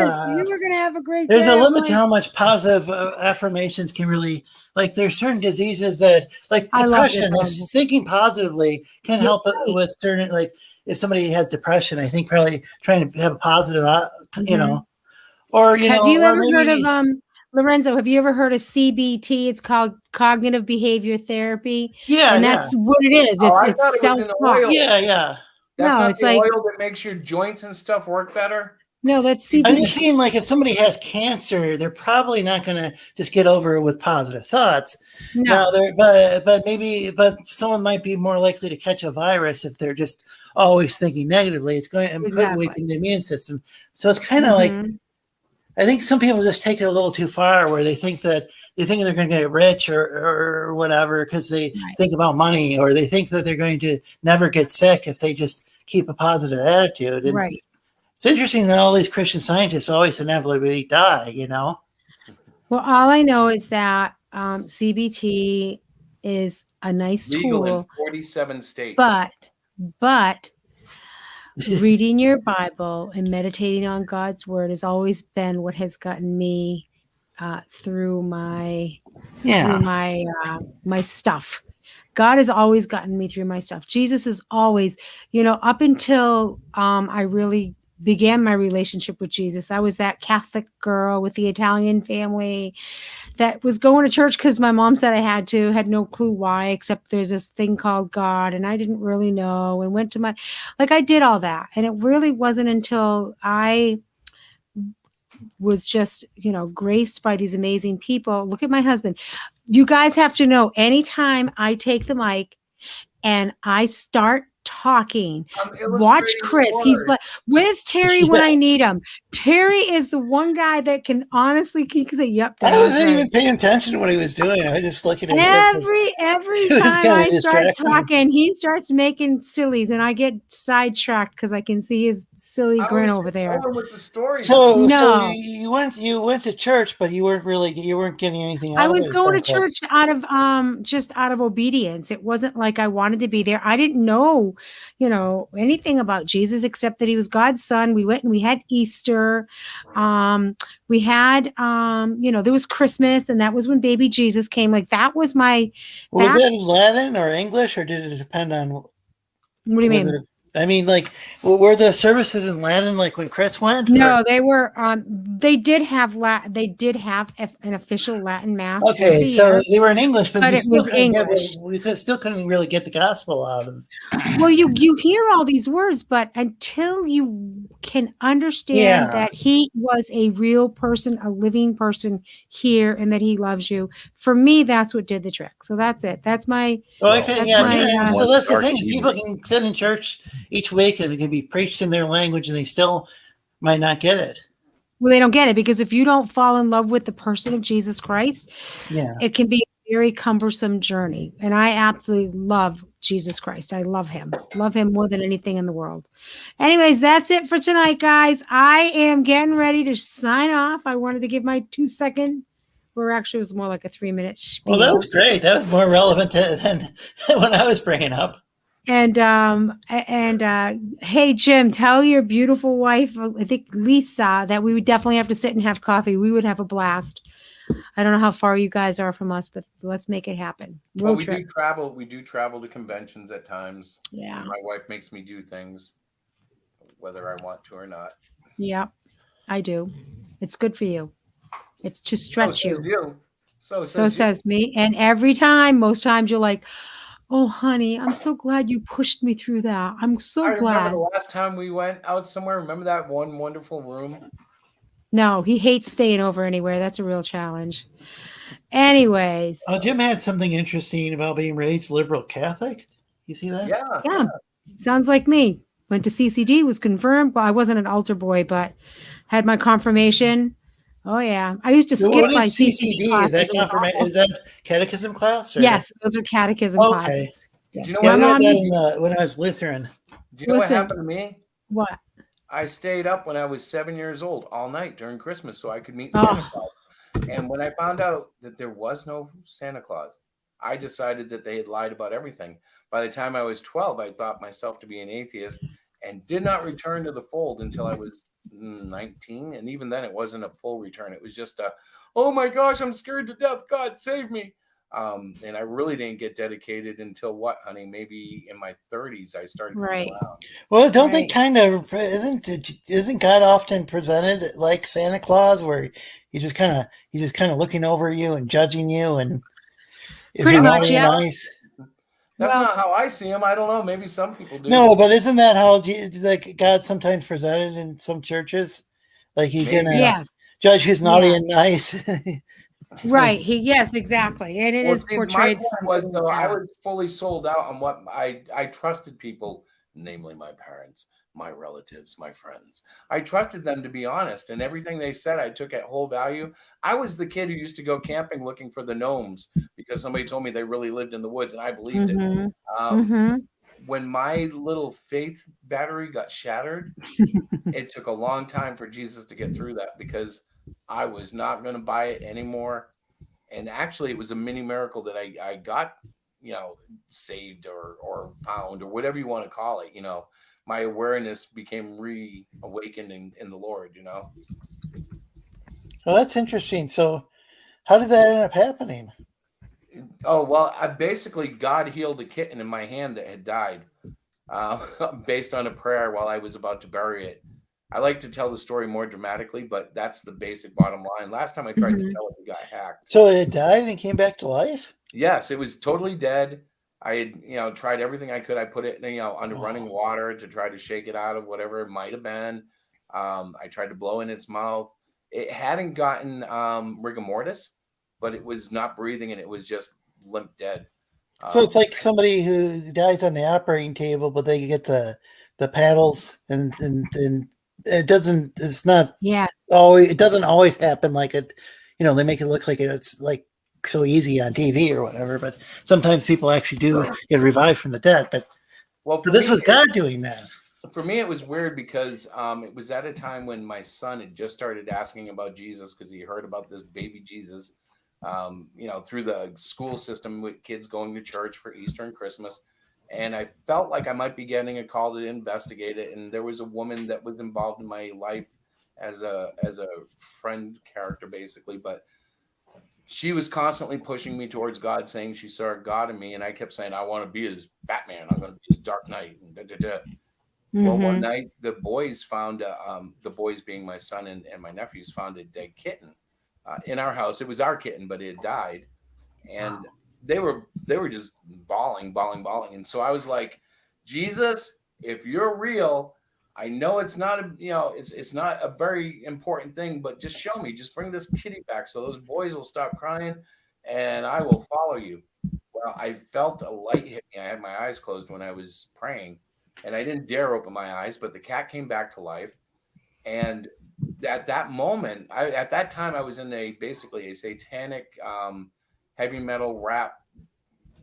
are gonna have a great there's day. a I'm limit to like, how much positive affirmations can really like. There's certain diseases that like I love depression. this. If thinking positively can You're help right. with certain like if somebody has depression, I think probably trying to have a positive, Mhm. or Have you or ever heard of maybe Lorenzo? Have you ever heard of CBT? It's called cognitive behavior therapy, yeah, and yeah, that's what it is. Oh, It's I it's thought it was self an talk. oil. yeah. That's No, not it's the like oil that makes your joints and stuff work better. no, that's I'm CBT. just saying, like, if somebody has cancer, they're probably not going to just get over it with positive thoughts. Now, No, but someone might be more likely to catch a virus if they're just always thinking negatively. It's going and could exactly. weaken the immune system. So it's kind of like Mhm. I think some people just take it a little too far, where they think they're going to get rich or whatever because they Right. think about money, or they think that they're going to never get sick if they just keep a positive attitude. And Right. it's interesting that all these Christian scientists always inevitably die, Well, all I know is that CBT is a nice Legal in tool, 47 states. but reading your Bible and meditating on God's word has always been what has gotten me through my my stuff. God has always gotten me through my stuff. Jesus is always, up until I really began my relationship with Jesus. I was that Catholic girl with the Italian family that was going to church because my mom said I had no clue why, except there's this thing called God, and I didn't really know, and went to I did all that. And it really wasn't until I was just, graced by these amazing people. Look at my husband. You guys have to know, anytime I take the mic and I start talking, I'm watch illustrating the Chris. He's word. like, where's Terry when I need him? Terry is the one guy that can honestly say, yep, I Dad, that's wasn't right. even paying attention to what he was doing. I was just looking at him. Every It was time kinda I start distracting. talking, he starts making sillies, and I get sidetracked because I can see his silly I grin was over just there. going with the story. So No. you went to church, but you weren't getting anything I out of was it. going to church out of just out of obedience. It wasn't like I wanted to be there. I didn't know, anything about Jesus except that he was God's son. We went and we had Easter. We had there was Christmas, and that was when baby Jesus came. Like that was my Was it Latin or English, or did it depend on? What do you mean? I mean, like, were the services in Latin like when Chris went? No, they were. They did have an official Latin mass once Okay, a so year, they were in English, but but you it still was couldn't English. still couldn't really get the gospel out of them. Well, you hear all these words, but until you can understand that he was a real person, a living person here, and that he loves you. For me, that's what did the trick. So that's it. That's my. Well, That's my. so that's the thing. People can sit in church each week and it can be preached in their language, and they still might not get it. Well, they don't get it because if you don't fall in love with the person of Jesus Christ, it can be a very cumbersome journey. And I absolutely love Jesus Christ. I love him more than anything in the world. Anyways, that's it for tonight, guys. I am getting ready to sign off. I wanted to give my 2-second, or actually it was more like a 3-minute spiel. Well, that was great. That was more relevant than what I was bringing up. And hey, Jim, tell your beautiful wife, I think Lisa, that we would definitely have to sit and have coffee. We would have a blast. I don't know how far you guys are from us, but let's make it happen. Well, we do travel. We do travel to conventions at times. Yeah. And my wife makes me do things, whether I want to or not. Yeah, I do. It's good for you. It's to stretch you. So says me. And every time, most times you're like, oh, honey, I'm so glad you pushed me through that. I'm so glad. I remember the last time we went out somewhere. Remember that one wonderful room? No, he hates staying over anywhere. That's a real challenge. Anyways. Jim had something interesting about being raised liberal Catholic. You see that? Yeah. Sounds like me. Went to CCD, was confirmed. Well, I wasn't an altar boy, but had my confirmation. Oh, yeah. I used to skip my CCD classes. Is that catechism class? Or? Yes, those are catechism classes. Do you know what happened when I was Lutheran? Do you know what happened to me? What? I stayed up when I was 7 years old all night during Christmas so I could meet Santa Claus. And when I found out that there was no Santa Claus, I decided that they had lied about everything. By the time I was 12, I thought myself to be an atheist and did not return to the fold until I was 19. And even then, it wasn't a full return. It was just oh my gosh, I'm scared to death. God, save me. And I really didn't get dedicated until what, honey? Maybe in my 30s, I started coming around. Well, don't they kind of isn't God often presented like Santa Claus, where he's just kind of looking over you and judging you, and pretty much, yeah. Nice. That's not how I see him. I don't know. Maybe some people do. No, but isn't that how God sometimes presented in some churches? Like he's gonna judge who's naughty and nice. Right. Yes, exactly. And it is portrayed. I was fully sold out on what I trusted people, namely my parents, my relatives, my friends. I trusted them to be honest, and everything they said I took at whole value. I was the kid who used to go camping looking for the gnomes because somebody told me they really lived in the woods, and I believed it. When my little faith battery got shattered, it took a long time for Jesus to get through that because I was not going to buy it anymore. And actually, it was a mini miracle that I got, saved or found or whatever you want to call it. My awareness became reawakened in the Lord, Well, that's interesting. So how did that end up happening? Oh, well, basically God healed a kitten in my hand that had died based on a prayer while I was about to bury it. I like to tell the story more dramatically, but that's the basic bottom line. Last time I tried to tell it, it got hacked. So it died and came back to life? Yes, it was totally dead. I had, tried everything I could. I put it, under running water to try to shake it out of whatever it might have been. I tried to blow in its mouth. It hadn't gotten rigor mortis, but it was not breathing and it was just limp dead. So it's like somebody who dies on the operating table, but they get the paddles and it doesn't. It's not. Yeah. It doesn't always happen like it. They make it look like it's like so easy on TV or whatever. But sometimes people actually do get revived from the dead. But this was God doing that. For me, it was weird because it was at a time when my son had just started asking about Jesus because he heard about this baby Jesus, through the school system with kids going to church for Easter and Christmas. And I felt like I might be getting a call to investigate it. And there was a woman that was involved in my life as a friend character, basically. But she was constantly pushing me towards God, saying she saw God in me. And I kept saying, I want to be his Batman. I'm going to be his Dark Knight. And Well, one night the boys found, the boys being my son and my nephews, found a dead kitten in our house. It was our kitten, but it had died. And they were just bawling. And so I was like, Jesus, if you're real, I know it's not it's not a very important thing, but just show me, just bring this kitty back so those boys will stop crying and I will follow you. Well, I felt a light hit me. I had my eyes closed when I was praying and I didn't dare open my eyes, but the cat came back to life. And at that moment, at that time I was in basically a satanic heavy metal rap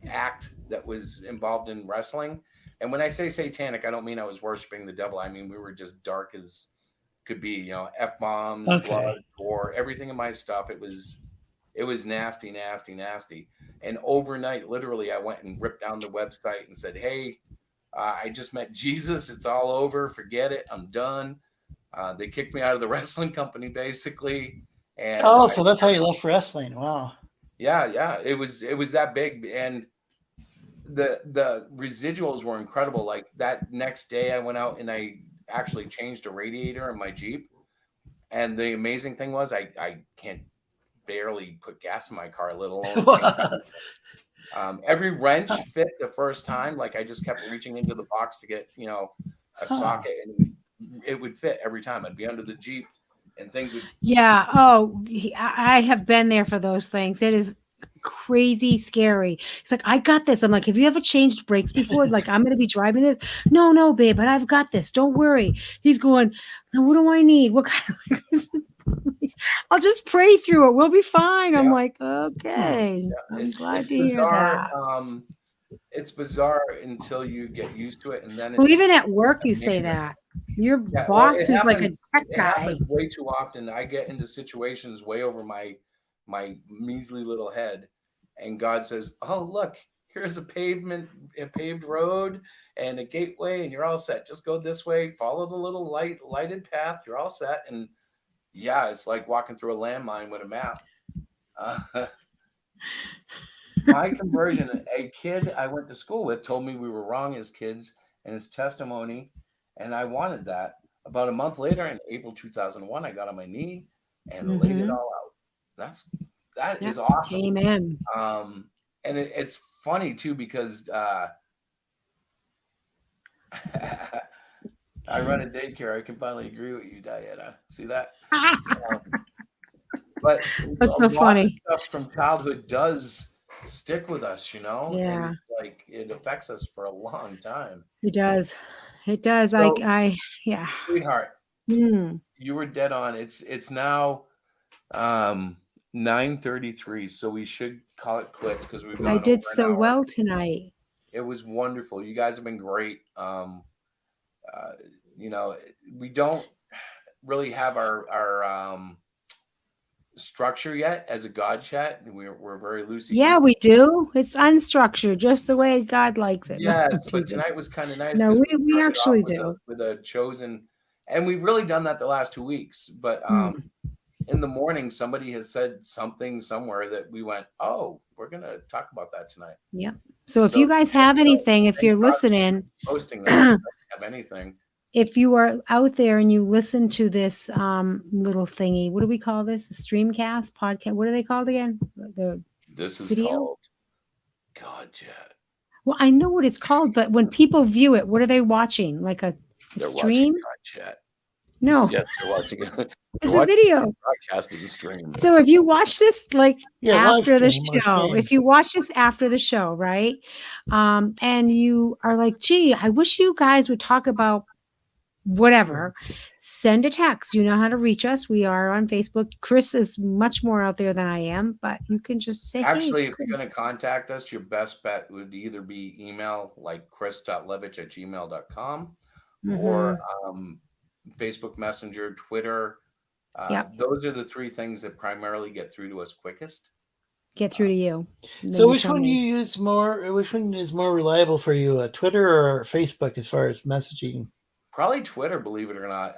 act that was involved in wrestling. And when I say satanic, I don't mean I was worshiping the devil. I mean, we were just dark as could be, F-bombs, blood, gore, everything in my stuff. It was nasty, nasty, nasty. And overnight, literally, I went and ripped down the website and said, hey, I just met Jesus. It's all over. Forget it. I'm done. They kicked me out of the wrestling company, basically. And so that's how you left wrestling. Wow. Yeah. It was that big. And the residuals were incredible. Like that next day I went out and I actually changed a radiator in my Jeep. And the amazing thing was I can't barely put gas in my car, let alone every wrench fit the first time. Like I just kept reaching into the box to get, a socket and it would fit every time. I'd be under the Jeep and things would. Yeah. Oh, I have been there for those things. It is crazy scary. It's like, I got this. I'm like, have you ever changed brakes before? Like, I'm going to be driving this. No, babe, but I've got this. Don't worry. He's going, now what do I need? What kind of, I'll just pray through it. We'll be fine. Yeah. I'm like, okay. Yeah. I'm glad to hear that. It's bizarre until you get used to it. And then even at work, you say that. Your boss who's like a tech guy. Way too often. I get into situations way over my measly little head, and God says, oh, look, here's a paved road and a gateway, and you're all set. Just go this way, follow the little lighted path, you're all set. And yeah, it's like walking through a landmine with a map. My conversion, a kid I went to school with told me we were wrong as kids, and his testimony, and I wanted that. About a month later, in April 2001, I got on my knee and laid it all out. That is awesome. Amen. And it's funny too, because I run a daycare. I can finally agree with you, Diana. See that? But that's so funny. Stuff from childhood does stick with us, Yeah. And it's like it affects us for a long time. It does. So, yeah. Sweetheart, you were dead on. It's now 9:33, so we should call it quits because we've. I did so well tonight. It was wonderful. You guys have been great. We don't really have our structure yet as a God chat. We're very loosey. Yeah, we do. It's unstructured, just the way God likes it. Yes, but tonight was kind of nice. No, we actually do. With a chosen, and we've really done that the last 2 weeks. But in the morning, somebody has said something somewhere that we went, oh, we're going to talk about that tonight. Yep. So if you guys have anything, if you're listening, posting that, have anything. If you are out there and you listen to this little thingy, what do we call this? A streamcast podcast? What are they called again? This is called God Chat. Well, I know what it's called, but when people view it, what are they watching? Like a stream? Watching God Chat. No. Yes, they're watching it. It's a video. Broadcast of the stream. So if you watch this after the show, if you watch this after the show, right? And you are like, gee, I wish you guys would talk about whatever, send a text. You know how to reach us. We are on Facebook. Chris is much more out there than I am, but you can just say, actually, hey, if you're going to contact us, your best bet would either be email, like chris.levitch@gmail.com, or Facebook Messenger, Twitter. Those are the three things that primarily get through to us quickest. Get through to you. So which one do you use more? Which one is more reliable for you, Twitter or Facebook, as far as messaging? Probably Twitter, believe it or not.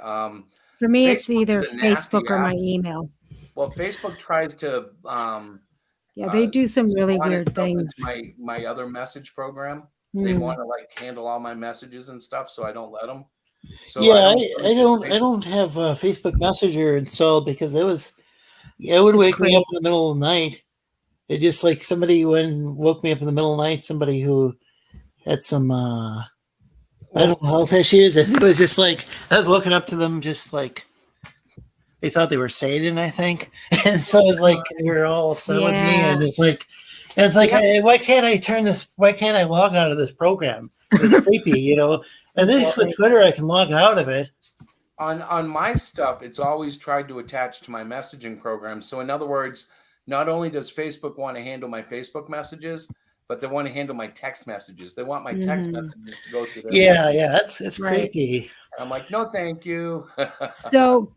For me, it's either Facebook or my email. Well, Facebook tries to. They do some really weird things. My other message program, they want to handle all my messages and stuff, so I don't let them. So I don't have Facebook Messenger installed because it would wake me up in the middle of the night. It just like somebody woke me up in the middle of the night. Somebody who had some. mental health issues, and it was just like I was walking up to them, just like they thought they were Satan, I think, and so it's like they were all upset with me, and it's like, hey, why can't I turn this? Why can't I log out of this program? It's creepy, you know. And this with Twitter, I can log out of it. On my stuff, it's always tried to attach to my messaging program. So in other words, not only does Facebook want to handle my Facebook messages, but they want to handle my text messages. They want my text messages to go through their It's creepy. I'm like, no, thank you. So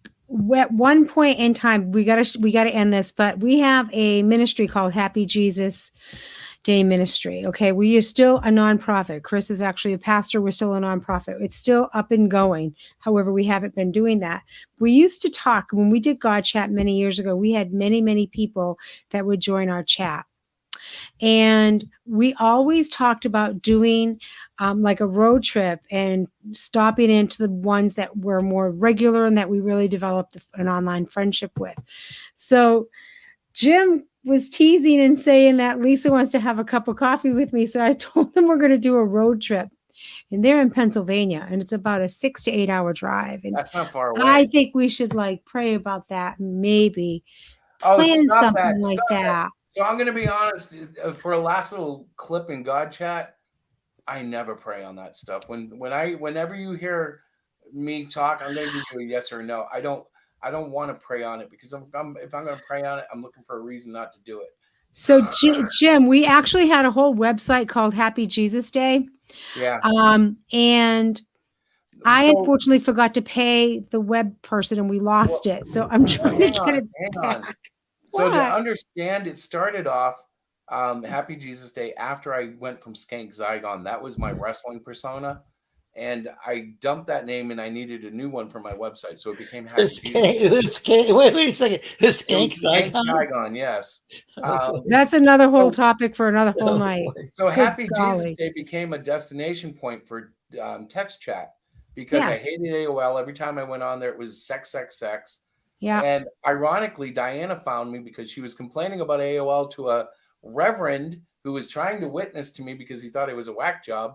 at one point in time, we gotta end this, but we have a ministry called Happy Jesus Day Ministry. Okay, we are still a nonprofit. Chris is actually a pastor. We're still a nonprofit. It's still up and going. However, we haven't been doing that. We used to talk when we did God Chat many years ago. We had many people that would join our chat. And we always talked about doing like a road trip and stopping into the ones that were more regular and that we really developed an online friendship with. So Jim was teasing and saying that Lisa wants to have a cup of coffee with me. So I told them we're going to do a road trip. And they're in Pennsylvania, and it's about a 6 to 8 hour drive. And that's not far away. I think we should like pray about that, maybe plan something like that. So I'm going to be honest, for a last little clip in God Chat, I never pray on that stuff. Whenever you hear me talk, I'm going to give you a yes or no. I don't want to pray on it because if I'm going to pray on it, I'm looking for a reason not to do it. So Jim, we actually had a whole website called Happy Jesus Day. Yeah. And I unfortunately forgot to pay the web person and we lost it. So I'm trying to get it back. So to understand, it started off Happy Jesus Day after I went from Skank Zygon. That was my wrestling persona. And I dumped that name and I needed a new one for my website. So it became Happy Jesus Day. Wait a second. Skank Zygon, yes. That's another whole topic for another whole night. So Happy Jesus Day became a destination point for text chat because I hated AOL. Every time I went on there, it was sex. Yeah. And ironically, Diana found me because she was complaining about AOL to a reverend who was trying to witness to me because he thought it was a whack job.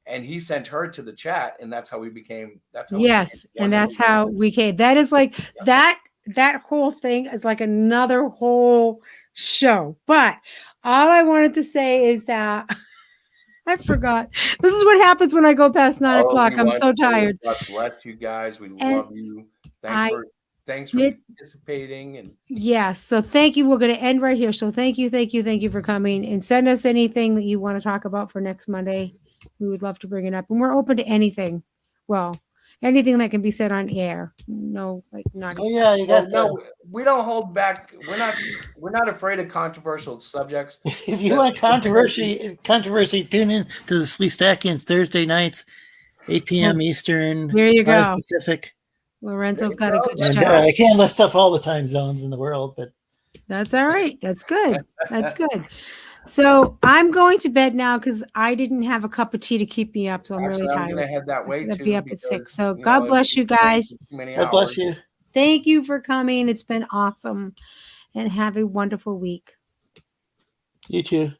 And he sent her to the chat, and that's how we became. And that's how we came. That is like that whole thing is like another whole show. But all I wanted to say is that I forgot. This is what happens when I go past 9 o'clock. I'm so tired. God bless you guys. We love you. Thanks for participating. And yes. So thank you. We're going to end right here. So thank you for coming, and send us anything that you want to talk about for next Monday. We would love to bring it up, and we're open to anything. Well, anything that can be said on air. No, like not. Oh yeah, you got no. We don't hold back. We're not afraid of controversial subjects. If you want controversy, tune in to the Sleestackians Thursday nights, 8 p.m. Eastern. There you go. Pacific. Lorenzo's got a good show. I can't list off all the time zones in the world, but that's all right. That's good. That's good. So I'm going to bed now because I didn't have a cup of tea to keep me up. So I'm really tired. I'm going to head that way too. Be up at 6. So God bless you guys. God bless you. Thank you for coming. It's been awesome, and have a wonderful week. You too.